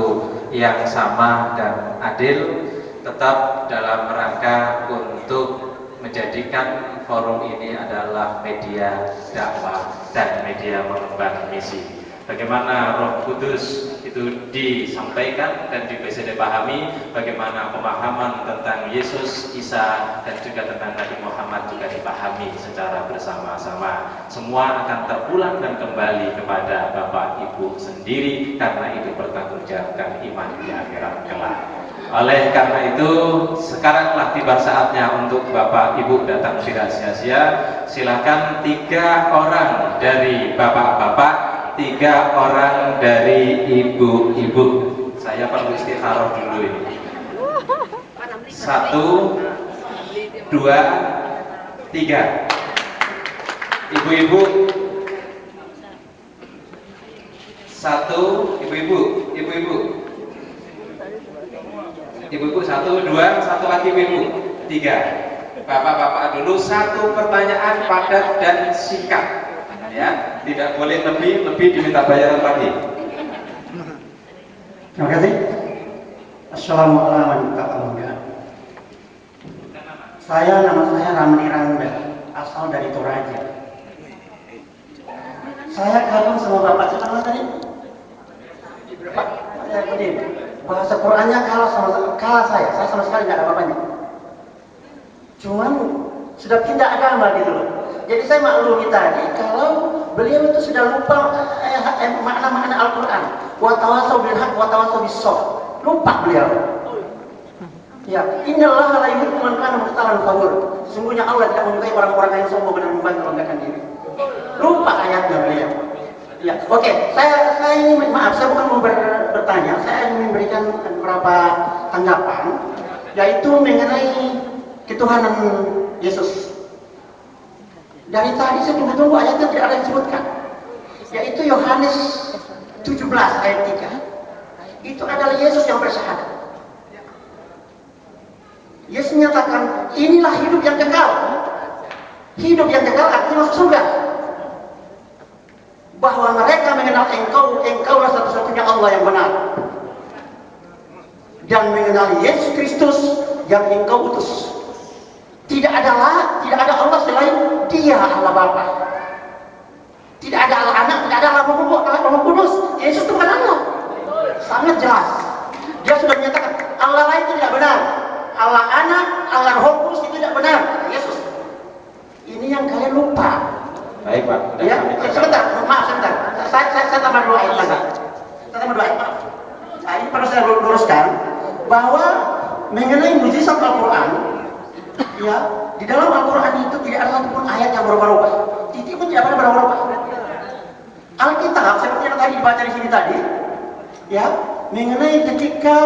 yang sama dan adil, tetap dalam rangka untuk menjadikan forum ini adalah media dakwah dan media mengemban misi. Bagaimana Roh Kudus itu disampaikan dan bisa dipahami, bagaimana pemahaman tentang Yesus, Isa, dan juga tentang Nabi Muhammad juga dipahami secara bersama-sama. Semua akan terpulang dan kembali kepada Bapak Ibu sendiri, karena itu bertanggungjawabkan iman di akhirat kelak. Oleh karena itu, sekaranglah tiba saatnya untuk Bapak Ibu datang tidak sia-sia. Silakan 3 orang dari bapak-bapak, 3 orang dari ibu-ibu. Saya perlu istikharah dulu ini. 1, 2, 3. Ibu-ibu. 1, ibu-ibu. Ibu-ibu. Ibu-ibu 1, 2, 1 lagi ibu-ibu. 3. Bapak-bapak dulu, 1 pertanyaan padat dan singkat. Ya, tidak boleh lebih diminta bayaran lagi. Terima kasih. Assalamualaikum warahmatullahi wabarakatuh. Nama saya Ramli Randa, asal dari Toraja. Saya kagum sama Bapak sekarang tadi. Pak, saya begini, bahasa Qurannya kalah saya sama sekali nggak ada apa-apanya. Cuman sudah pindah agama gitu loh. Jadi saya maklumi tadi kalau beliau itu sudah lupa makna-makna Al-Quran. Wa tawassaw bil haqq wa tawassaw bis sabr. Lupa beliau. Ya, innallaha la yuhibbu man kana mukhtalan fakhur. Sesungguhnya Allah tidak menyukai orang-orang yang sombong dan membangga-banggakan diri. Lupa ayatnya beliau. Ya, oke. Saya ini maaf, saya bukan mau bertanya, saya ingin memberikan beberapa tanggapan, yaitu mengenai ketuhanan Yesus. Dari tadi saya tunggu-tunggu ayatnya tidak ada yang disebutkan, yaitu Yohanes 17 ayat 3. Itu adalah Yesus yang bersyahadat. Yesus menyatakan, inilah hidup yang kekal. Hidup yang kekal artinya masuk surga. Bahwa mereka mengenal engkaulah satu-satunya Allah yang benar, dan mengenali Yesus Kristus yang engkau utus. Tidak ada Allah selain Dia Allah Bapa. Tidak ada Allah Anak, tidak ada Allah Roh Kudus. Yesus itu bukan Allah. Sangat jelas. Dia sudah menyatakan Allah lain itu tidak benar. Allah Anak, Allah Roh Kudus itu tidak benar. Yesus. Ini yang kalian lupa. Baik Pak. Ya, sebentar. Saya tambah 2 ayat lagi. Saya tambah 2 ayat. Nah, ini perlu saya luruskan bahwa mengenai mujizat Al-Quran, ya, di dalam Al-Quran itu tidak ada satupun ayat yang berubah-ubah. Titik pun tidak pernah berubah-ubah. Alkitab seperti yang tadi dibaca di sini tadi, ya, mengenai ketika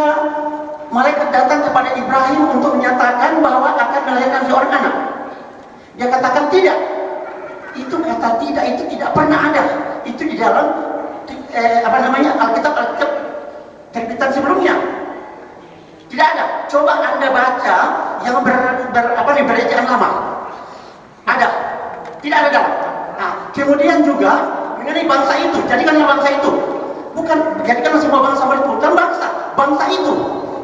malaikat datang kepada Ibrahim untuk menyatakan bahwa akan melahirkan seorang anak, dia katakan tidak. Itu kata tidak itu tidak pernah ada. Itu di dalam Alkitab terbitan sebelumnya. Tidak ada. Coba Anda baca yang berejaan lama. Ada. Tidak ada dalam. Nah, kemudian juga mengenai bangsa itu, jadikanlah bangsa itu. Bukan jadikanlah semua bangsa bukan bangsa. Bangsa itu.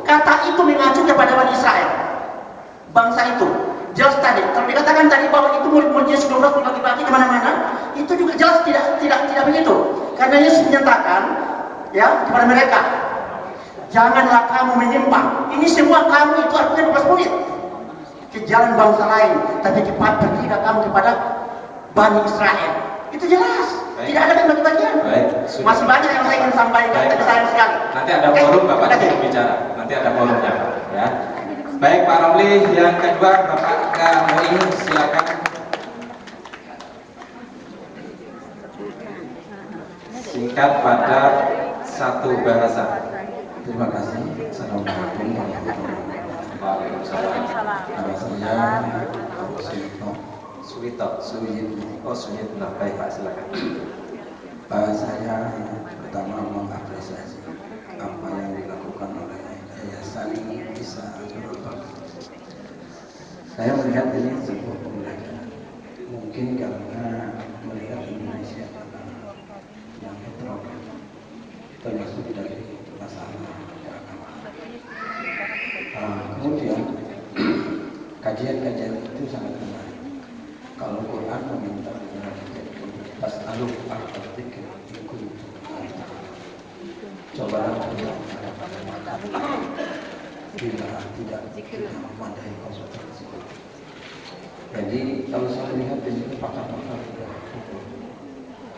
Kata itu mengacu kepada Bani Israel. Bangsa itu. Jelas tadi, kalau dikatakan tadi bahwa itu murid-murid Yesus 12 laki-laki kemana-mana, itu juga jelas tidak begitu. Karena Yesus menyatakan, ya, kepada mereka, janganlah kamu menyimpang. Ini semua kamu itu artinya 12 murid ke jalan bangsa lain, tapi pergilah kamu kepada Bani Israel. Itu jelas. Baik. Tidak ada bagi-bagian. Masih banyak yang saya ingin sampaikan, tapi sayang sekali. Nanti ada forum Bapak untuk bicara. Nanti ada forumnya, ya. Baik Pak Romli, yang kedua Bapak Kamui, silakan. Singkat pada satu bahasa. Terima kasih. Assalamualaikum warahmatullahi wabarakatuh. Nama saya Suwito. Baik Pak, silakan. Saya pertama mengapresiasi apa yang dilakukan oleh Yayasan Isa Nurul Baqi. Saya melihat ini sebuah pembelajaran. Mungkin karena melihat Indonesia yang heterogen, termasuk dari masalah keagamaan. Kemudian kajian-kajian itu sangat menarik. Kalau Quran meminta pas aluf al-dzikr ikut cobalah bila tidak memadai komputer tersebut. Jadi kalau saya lihat di sini pakar-pakar tidak cukup.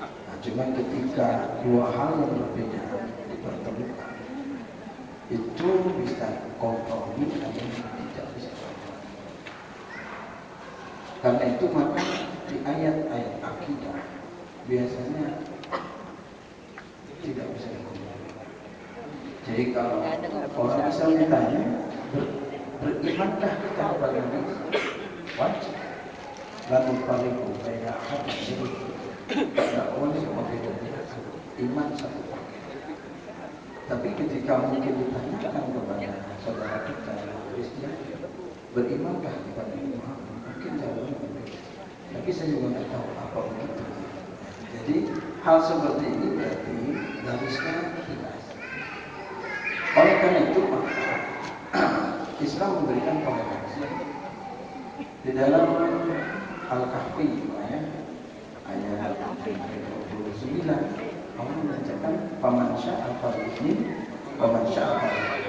Nah, cuma ketika dua hal yang berbeda dipertemukan, itu bisa kompromi atau tidak bisa kompromi. Karena itu maka di ayat-ayat akidah biasanya tidak bisa dikompromi. Jadi kalau orang Islam ditanya, berimankah kita kepada Nabi? Wajib. Lalu kaliku kayak apa? Jadi tidak boleh sebagai iman satu paket. Tapi ketika mungkin ditanyakan kepada saudara kita Kristen, berimankah kepada Muhammad? Mungkin jawabannya berbeda. Tapi saya juga tidak tahu apa begitu. Jadi hal seperti ini berarti garisnya jelas. Oleh karena itu maka Islam memberikan toleransi. Di dalam Al-Kahfi ayat 29 Allah mengajarkan paman sya'a falyu'min paman sya'a falyakfur.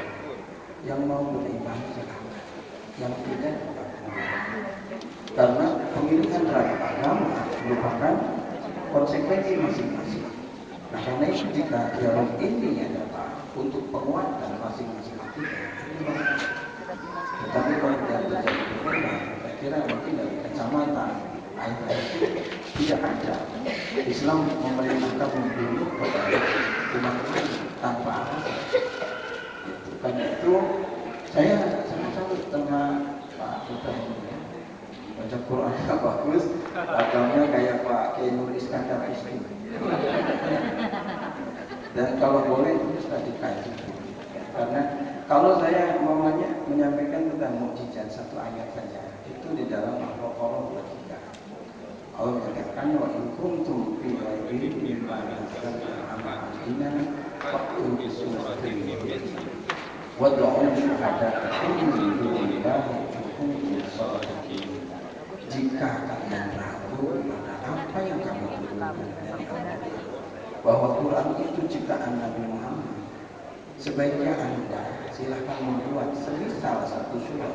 Yang mau beriman silakan, yang tidak karena pemilihan ragam agama merupakan konsekuensi masing-masing. Nah, karena itu jika dialog ini adalah untuk penguatan masing-masing akidah, tetapi kalau tidak terjadi perubahan, saya kira mungkin dari kacamata ayat itu tidak ada. Islam memerintahkan membunuh kepada umat lain tanpa alasan. Karena itu saya sangat salut sama Pak Ibrahim. Baca Quran yang bagus, agamanya kayak Pak Kiai Nur Iskandar Iskin. Dan kalau boleh terus tadi kaji. Karena kalau saya mamanya menyampaikan tentang mukjizat satu ayat saja, itu di dalam Al-Baqarah 23. Allah menyatakan wa in kuntum fi raibin mimma nazzalna ala abdina fa'tu bi suratin wad'u syuhadaa'akum min dunillahi in kuntum shadiqin. jika kalian ragu pada apa yang kami turunkan dari Allah, bahwa Quran itu ciptaan Nabi Muhammad, sebaiknya Anda silahkan membuat salah satu surat.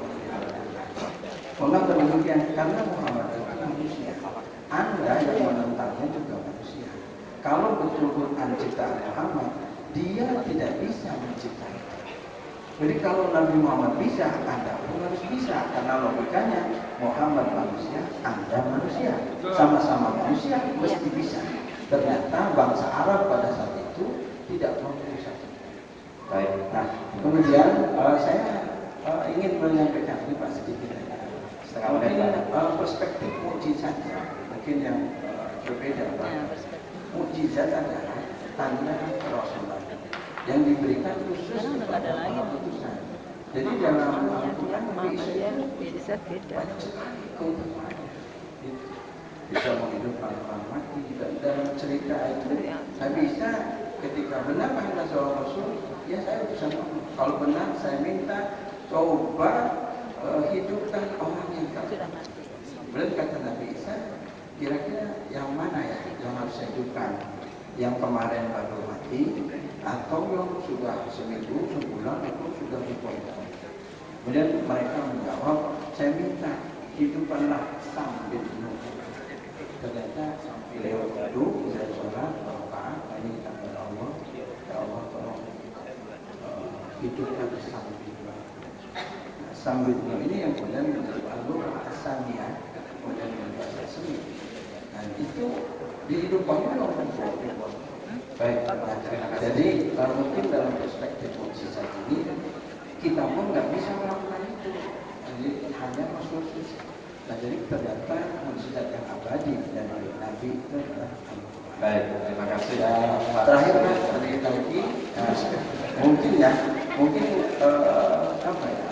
Mengapa demikian? Karena Muhammad itu manusia. Anda yang menentangnya juga manusia. Kalau betul Quran ciptaan Muhammad, dia tidak bisa menciptai. Jadi kalau Nabi Muhammad bisa, Anda pun harus bisa. Karena logikanya Muhammad manusia, Anda manusia. Sama-sama manusia, mesti bisa. Ternyata bangsa Arab pada saat itu tidak mampu satu. Baik. Nah, kemudian saya ingin menyampaikan ini Pak sedikit aja. Perspektif mukjizatnya mungkin yang berbeda Pak. Mukjizat adalah tanda kerasulan yang diberikan khusus kepada para utusan. Jadi dalam Al-Quran bisa bisa menghidupkan orang mati, dan dalam cerita itu saya bisa ketika benar kehendak seorang Rasul, ya saya bisa ngomong. Kalau benar saya minta coba hidupkan orang yang mati. Kemudian kata Nabi Isa, kira-kira yang mana ya yang harus saya hidupkan? Yang kemarin baru mati, atau yang sudah seminggu, sebulan, atau sudah berpoin-poin. Kemudian mereka menjawab, saya minta hidupkanlah Sam bin Nuh. Ternyata beliau duduk, saya sholat, berdoa, ini kepada Allah, ya Allah tolong hidupkan Sam bin Nuh. Sam bin Nuh ini yang kemudian menjadi alur asamiyah, kemudian menjadi seni. Dan itu dihidupkan oleh orang tua. Baik, jadi mungkin dalam perspektif mukjizat ini kita pun nggak bisa melakukan itu. Jadi hanya Rasul. Nah, jadi ternyata mukjizat yang abadi dari Nabi itu adalah Al-Quran. Baik, terima kasih. Terakhir dari lagi, mungkin apa ya?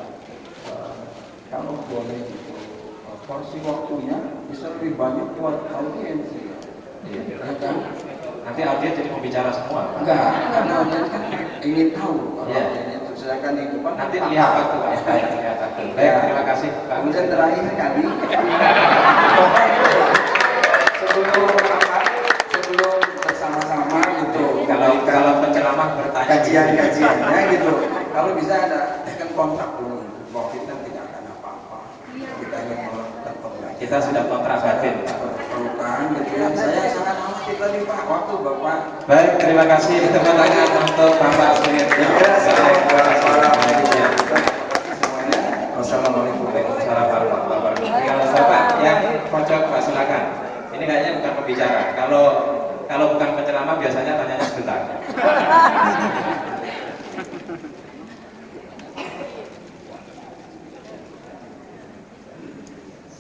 Kalau boleh porsi waktunya bisa lebih banyak buat audiensi. Iya. Nanti audiens jadi pembicara semua. Enggak, karena audiens kan ingin tahu. Iya. Sedangkan itu Pak. Nanti lihat waktu. Baik, terima kasih Pak. Kemudian terakhir kali, sebelum bersama-sama gitu. Kalau penceramah bertanya kajiannya gitu. Kalau bisa ada kan kontrak dulu. Bahwa kita tidak akan apa-apa. Kita hanya melakukan kontrak. Kita sudah kontrak batin. Saya sangat amati tadi Pak, waktu Bapak. Baik, terima kasih. Tepuk tangan untuk Bapak Suryatno. Wassalamualaikum warahmatullahi wabarakatuh. Kalau Bapak yang pojok Pak silakan. Ini kayaknya bukan pembicara. Kalau bukan penceramah biasanya tanyanya sebentar.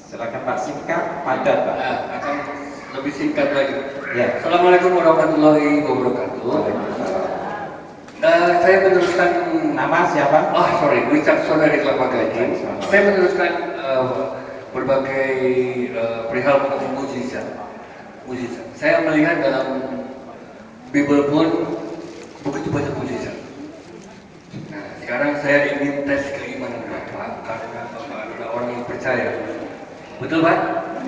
Silakan Pak, singkat padat Pak. Akan lebih singkat lagi. Ya. Assalamualaikum warahmatullahi wabarakatuh. Saya meneruskan nama siapa? Wicaksono dari Kelapa Gading. Saya meneruskan berbagai perihal mukjizat. Saya melihat dalam Bible pun begitu banyak mukjizat. Nah, sekarang saya ingin tes keimanan Bapak karena Bapak adalah orang yang percaya. Betul Pak?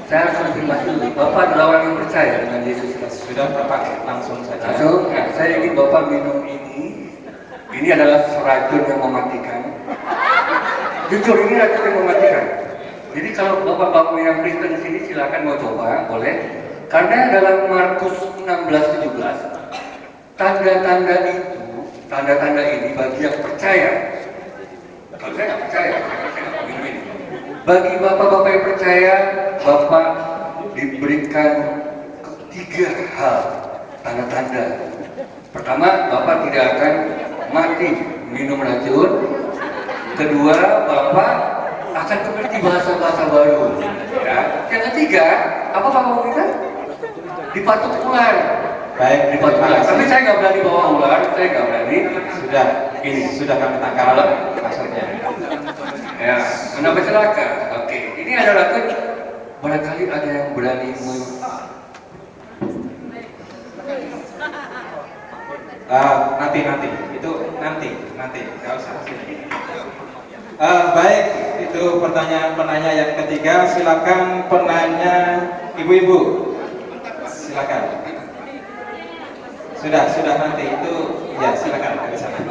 Saya harus konfirmasi dulu. Bapak adalah orang yang percaya dengan Yesus Kristus. Sudah Bapak langsung saja. Langsung, saya ingin Bapak minum ini. Ini adalah racun yang mematikan. Jujur, ini racun yang mematikan. Jadi kalau Bapak yang Kristen di sini silakan mau coba, boleh. Karena dalam Markus 16:17, tanda-tanda ini bagi yang percaya. Kalau saya nggak percaya, saya nggak minum ini. Bagi bapak-bapak yang percaya, Bapak diberikan 3 hal tanda-tanda. Pertama, Bapak tidak akan mati minum racun. Kedua, Bapak akan mengerti bahasa-bahasa baru. Ya. Yang ketiga, apa Bapak mau minta? Dipatuk ular. Baik, dipatuk ular. Tapi saya nggak berani bawa ular, saya nggak berani. Sudah kami tangkap maksudnya. Ya, kenapa celaka? Oke, ini adalah kan barangkali ada yang berani nanti itu nanti nggak usah. Baik, itu pertanyaan penanya yang ketiga. Silakan penanya ibu-ibu. Silakan. Sudah nanti itu ya silakan dari sana.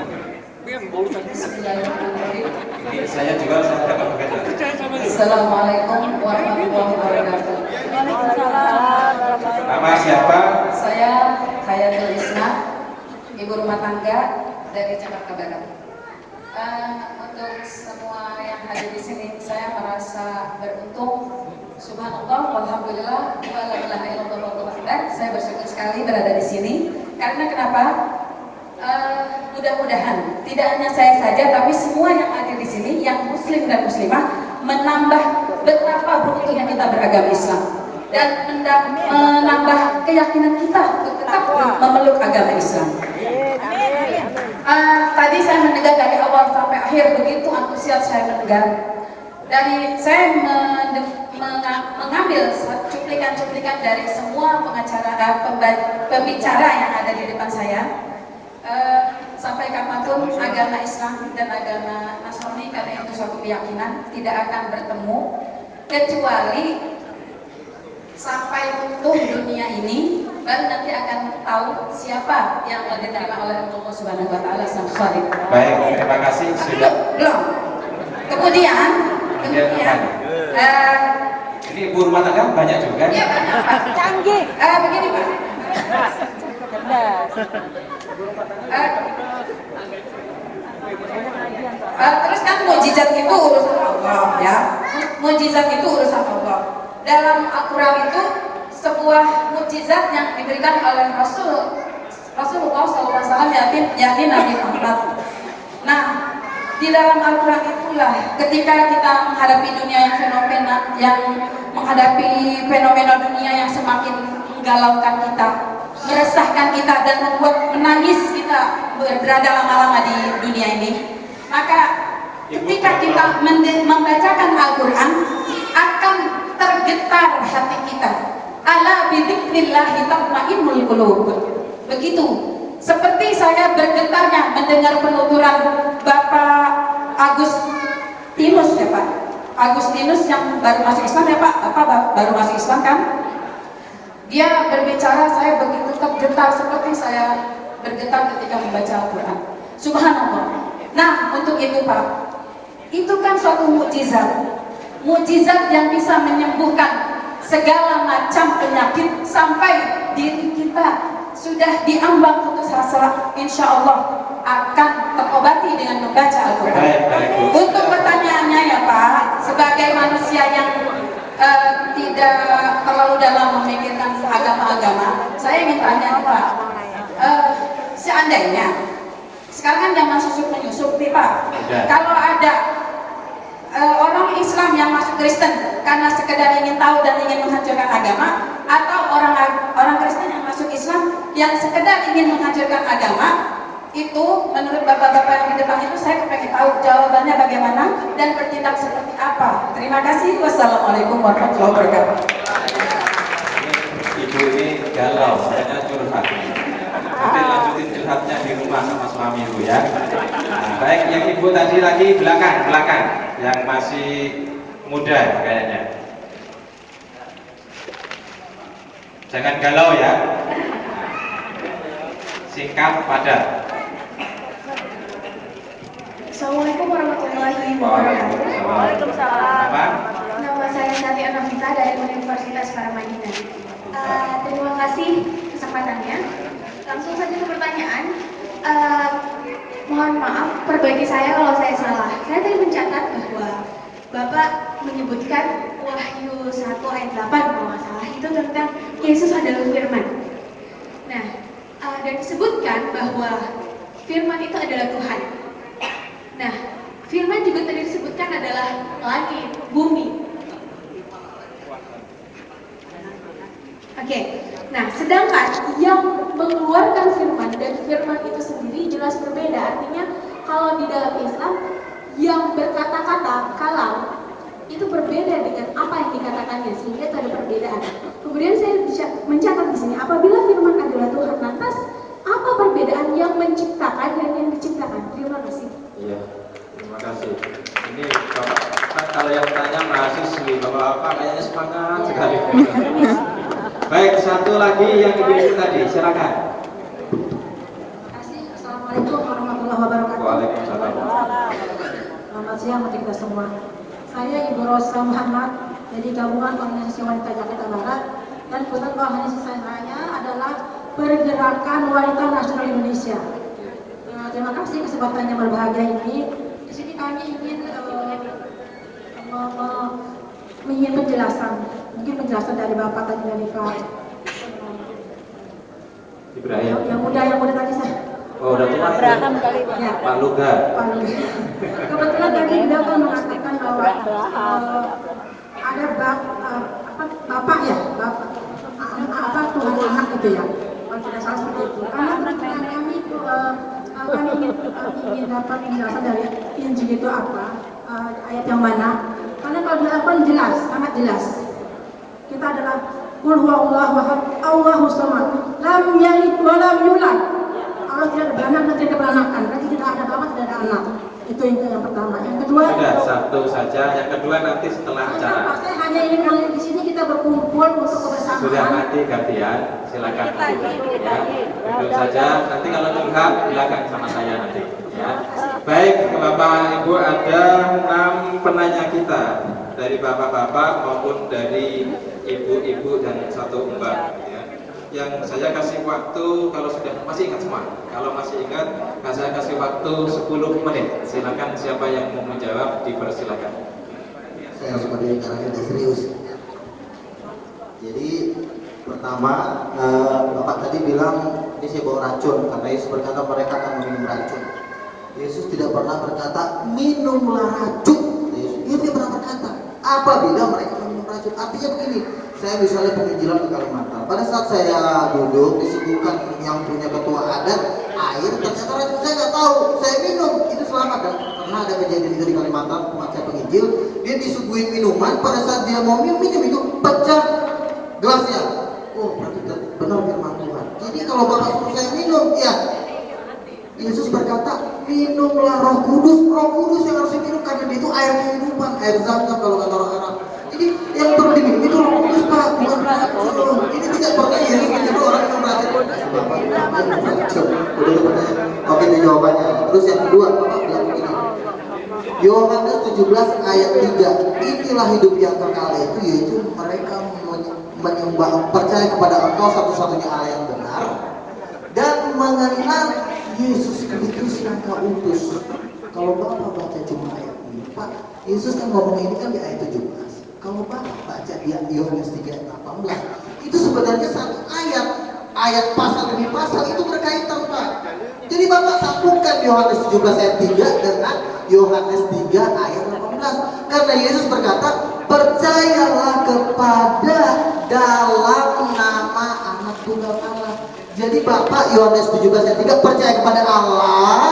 Ini saya juga saya dapat begitu. Assalamualaikum warahmatullahi wabarakatuh. Nama siapa? Saya Hayatul Isna, ibu rumah tangga dari Jakarta Barat. Untuk semua yang hadir di sini, saya merasa beruntung. Subhanallah, walhamdulillah, wa la ilaha illallah wallahu akbar. Saya bersyukur sekali berada di sini. Karena kenapa? Mudah-mudahan tidak hanya saya saja, tapi semua yang hadir di sini, yang muslim dan muslimah, menambah betapa beruntungnya kita beragama Islam dan menambah keyakinan kita untuk tetap memeluk agama Islam. Tadi saya mendengar dari awal sampai akhir, begitu antusias saya mendengar. Dari saya mengambil cuplikan-cuplikan dari semua pembicara yang ada di depan saya. Sampai kapanpun agama Islam dan agama Nasrani, karena itu suatu keyakinan, tidak akan bertemu kecuali sampai utuh dunia ini, baru nanti akan tahu siapa yang diterima oleh Allah Subhanahu wa taala sang Khaliq. Baik, terima kasih sudah. Belum. Kemudian ini ibu rumah tangga banyak juga. Iya, banyak Pak. Canggih. Begini Pak. Terus kan mukjizat itu urusan Allah ya. Mukjizat itu urusan Allah. Dalam Al-Quran itu sebuah mukjizat yang diberikan oleh Rasulullah SAW, yakni Nabi Muhammad. Nah, di dalam Al-Quran itulah ketika kita menghadapi dunia yang menghadapi fenomena dunia yang semakin menggalaukan kita, meresahkan kita dan membuat menangis kita berada lama-lama di dunia ini, maka ketika kita membacakan Al-Quran akan tergetar hati kita. Ala bidzikrillahi tatma'innul qulub. Begitu. Seperti saya bergetarnya mendengar penuturan Bapak Agustinus ya Pak. Agustinus yang baru masuk Islam ya Pak. Bapak baru masuk Islam kan? Dia berbicara, saya begitu tergetar seperti saya bergetar ketika membaca Al-Quran. Subhanallah. Nah, untuk itu Pak, itu kan suatu mukjizat. Mukjizat yang bisa menyembuhkan segala macam penyakit sampai diri kita sudah diambang putus asa, insya Allah akan terobati dengan membaca Al-Quran. Untuk pertanyaannya ya Pak, sebagai manusia yang tidak terlalu dalam memikirkan agama-agama, saya ingin tanya nih Pak, seandainya sekarang kan zaman susuk menyusup nih Pak, kalau ada orang Islam yang masuk Kristen karena sekedar ingin tahu dan ingin menghancurkan agama, atau orang Kristen yang masuk Islam yang sekedar ingin menghancurkan agama, itu menurut bapak-bapak yang di depan itu saya pengen tahu jawabannya bagaimana dan bertindak seperti apa. Terima kasih. Wassalamualaikum warahmatullahi wabarakatuh. Ibu ini galau, saya curhat. Nanti lanjutin curhatnya di rumah sama suami ibu ya. Nah, baik, yang ibu tadi lagi belakang, yang masih muda kayaknya. Jangan galau ya. Singkat, padat. Assalamualaikum warahmatullahi wabarakatuh. Waalaikumsalam. Nama saya Satya Novita dari Universitas Paramadina. Terima kasih kesempatannya. Langsung saja ke pertanyaan. Mohon maaf, perbaiki saya kalau saya salah. Saya tadi mencatat bahwa Bapak menyebutkan Wahyu 1 ayat 8 kalau nggak salah, itu tentang Yesus adalah firman. Nah, dan disebutkan bahwa firman itu adalah Tuhan. Nah, firman juga tadi disebutkan adalah langit, bumi. Oke. Nah, sedangkan yang mengeluarkan firman dan firman itu sendiri jelas berbeda. Artinya kalau di dalam Islam yang berkata-kata kalam itu berbeda dengan apa yang dikatakannya, sehingga itu ada perbedaan. Kemudian saya mencatat di sini, apabila firman adalah Tuhan, lantas apa perbedaan yang menciptakan dan yang diciptakan? Terima kasih. Iya, terima kasih. Ini Bapak, kalau yang tanya mahasiswi, Bapak-bapak kayaknya semangat sekali. Baik, satu lagi yang ibu tadi, silakan. Assalamualaikum warahmatullahi wabarakatuh. Waalaikumsalam. Selamat siang untuk kita semua. Saya Ibu Rosa Muhammad dari Gabungan Organisasi Wanita Jakarta Barat, dan kebetulan organisasi saya adalah Pergerakan Wanita Nasional Indonesia. Terima kasih kesempatan yang berbahagia ini. Di sini kami ingin penjelasan dari Bapak tadi, dari Pak Ibrahim. Yang muda tadi saya. Oh, udah tua. Abraham kali ya. Pak Luga. Kebetulan tadi beliau kan mengatakan bahwa ada bapak Tuhan anak gitu ya. Kalau tidak salah seperti itu. Karena pertanyaan kami itu kami ingin dapat penjelasan dari Injil itu apa, ayat yang mana. Karena kalau di Al-Quran jelas, sangat jelas. Kita adalah Qul huwallahu ahad, Allahus samad, lam yalid wa lam yulad. Allah tidak ada beranak dan tidak beranakan, berarti tidak ada bapak, tidak ada anak. Itu yang pertama. Yang kedua, sudah satu saja. Yang kedua nanti setelah acara. Saya hanya ingin kalau di sini kita berkumpul untuk kebersamaan. Sudah nanti gantian, silakan. Ya, itu saja. Nanti kalau curhat silakan sama saya nanti. Ya. Baik, Bapak Ibu, ada 6 penanya kita dari bapak-bapak maupun dari ibu-ibu dan 1 mbak. Ya. Yang saya kasih waktu, kalau sudah masih ingat semua, kalau masih ingat, saya kasih waktu 10 menit. Silakan siapa yang mau menjawab, dipersilakan. Saya harus berdiri karena ini serius. Jadi pertama, Bapak tadi bilang ini saya bawa racun, karena Yesus berkata mereka akan meminum racun. Yesus tidak pernah berkata minumlah racun. Yesus tidak pernah berkata apabila mereka minum racun. Artinya begini, saya misalnya penginjilan ke Kalimantan. Pada saat saya duduk disuguhkan yang punya ketua adat air, ternyata racun saya nggak tahu. Saya minum, itu selamat. Dan pernah ada kejadian itu di Kalimantan, tempat saya penginjil, dia disuguhin minuman. Pada saat dia mau minum itu pecah gelasnya. Oh, berarti benar firman Tuhan. Jadi kalau Bapak suruh saya minum, ya Yesus berkata minumlah Roh Kudus. Roh Kudus yang harus diminum karena itu air kehidupan, air Zam-Zam kalau kata orang Arab. Jadi yang perlu diminum itu Roh Kudus, Pak, bukan racun. Ini tidak pernah Yesus menyuruh orang minum racun. Oke, itu jawabannya. Terus yang kedua, Bapak bilang begini. Yohanes 17 ayat 3. Inilah hidup yang kekal itu, yaitu mereka menyembah, percaya kepada Engkau satu-satunya Allah yang benar dan mengenal Yesus Kristus yang Kau utus. Kalau Bapak baca cuma ayat ini, Pak, Yesus kan ngomong ini kan di ayat 17. Kalau Bapak baca di Yohanes 3 ayat 18, itu sebenarnya satu ayat pasal demi pasal itu berkaitan, Pak. Jadi Bapak sambungkan Yohanes 17 ayat 3 dengan Yohanes 3 ayat 18. Karena Yesus berkata, percayalah kepada dalam nama Anak Tunggal Allah. Jadi Bapak Yohanes 17 ayat 3 percaya kepada Allah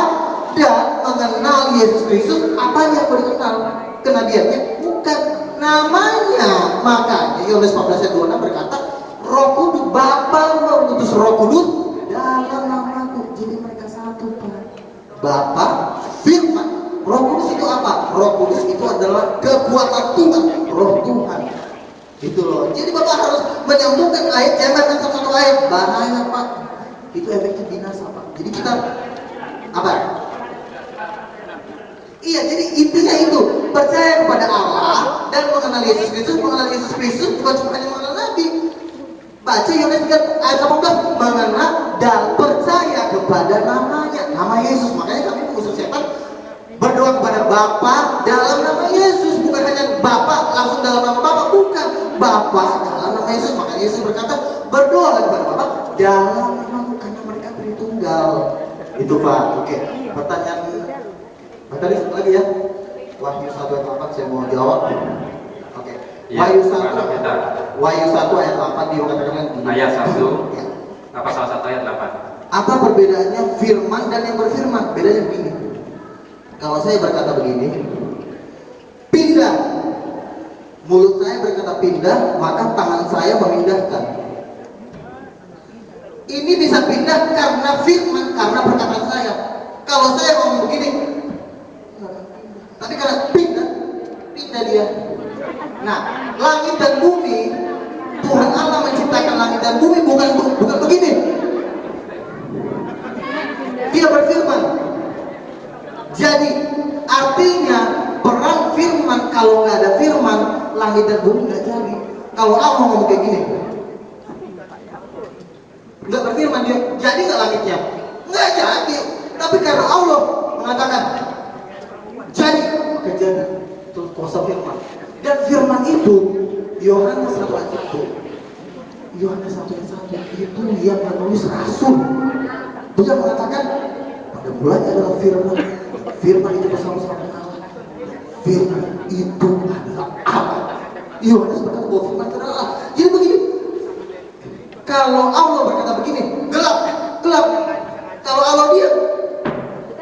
dan mengenal Yesus Kristus. Apa yang boleh dikenal? Kenabiannya? Bukan, namanya. Makanya Yohanes 14 ayat 26 berkata, Roh Kudus, Bapa mengutus Roh Kudus dalam namaku. Jadi mereka satu, Pak. Bapa, Firman, Roh Kudus itu apa? Roh Kudus itu adalah kekuatan Tuhan, Roh Tuhan. Itu loh. Jadi Bapak harus menyambungkan ayat, jangan satu ayat. Bahaya, Pak. Itu efeknya binasa, Pak. Jadi kita apa? Iya, jadi intinya itu percaya kepada Allah dan mengenal Yesus Kristus. Mengenal Yesus Kristus bukan cuma hanya mengenal Nabi. Baca Yohanes 3 ayat 18, mengenal dan percaya kepada namanya, nama Yesus. Makanya kami mengusir setan berdoa kepada Bapa dalam nama Yesus, bukan hanya Bapa langsung dalam nama Bapa, bukan, Bapa dalam nama Yesus. Makanya Yesus berkata berdoa kepada Bapa dalam namamu, karena mereka Tritunggal. Itu, Pak. Oke, pertanyaan tadi satu lagi ya, Wahyu 1 ayat 8 saya mau jawab. Oke, ya, Wahyu 1 ayat 8 dikatakan ayat 1 ya. Apa salah satu ayat 8? Apa perbedaannya firman dan yang berfirman? Bedanya begini. Kalau saya berkata begini, pindah, mulut saya berkata pindah, maka tangan saya memindahkan. Ini bisa pindah karena firman, karena perkataan saya. Kalau saya ngomong begini, Tapi karena pindah dia. Nah, langit dan bumi, Tuhan Allah menciptakan langit dan bumi bukan begini. Dia berfirman. Jadi artinya peran firman, kalau nggak ada firman, langit dan bumi nggak jadi. Kalau Allah ngomong kayak gini, nggak berfirman dia, jadi nggak langitnya? Nggak jadi. Tapi karena Allah mengatakan jadi, maka jadi. Itu kuasa firman. Dan firman itu Yohanes 1 ayat 1. Yohanes 1 ayat 1 itu yang menulis rasul. Dia mengatakan pada mulanya adalah firman. Firman itu bersama-sama Allah. Firman itu adalah Allah. Yohanes berkata bahwa firman itu adalah Allah. Jadi begini. Kalau Allah berkata begini, gelap. Kalau Allah diam,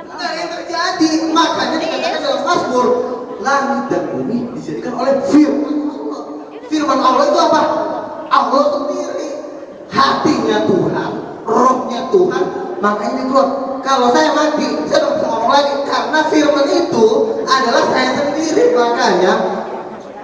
nggak ada yang terjadi. Makanya dikatakan dalam Mazmur, langit dan bumi dijadikan oleh firman Allah. Firman Allah itu apa? Allah sendiri, hatinya Tuhan, rohnya Tuhan. Makanya ini keluar. Kalau saya mati, saya tidak bisa ngomong lagi karena firman itu adalah saya sendiri. Makanya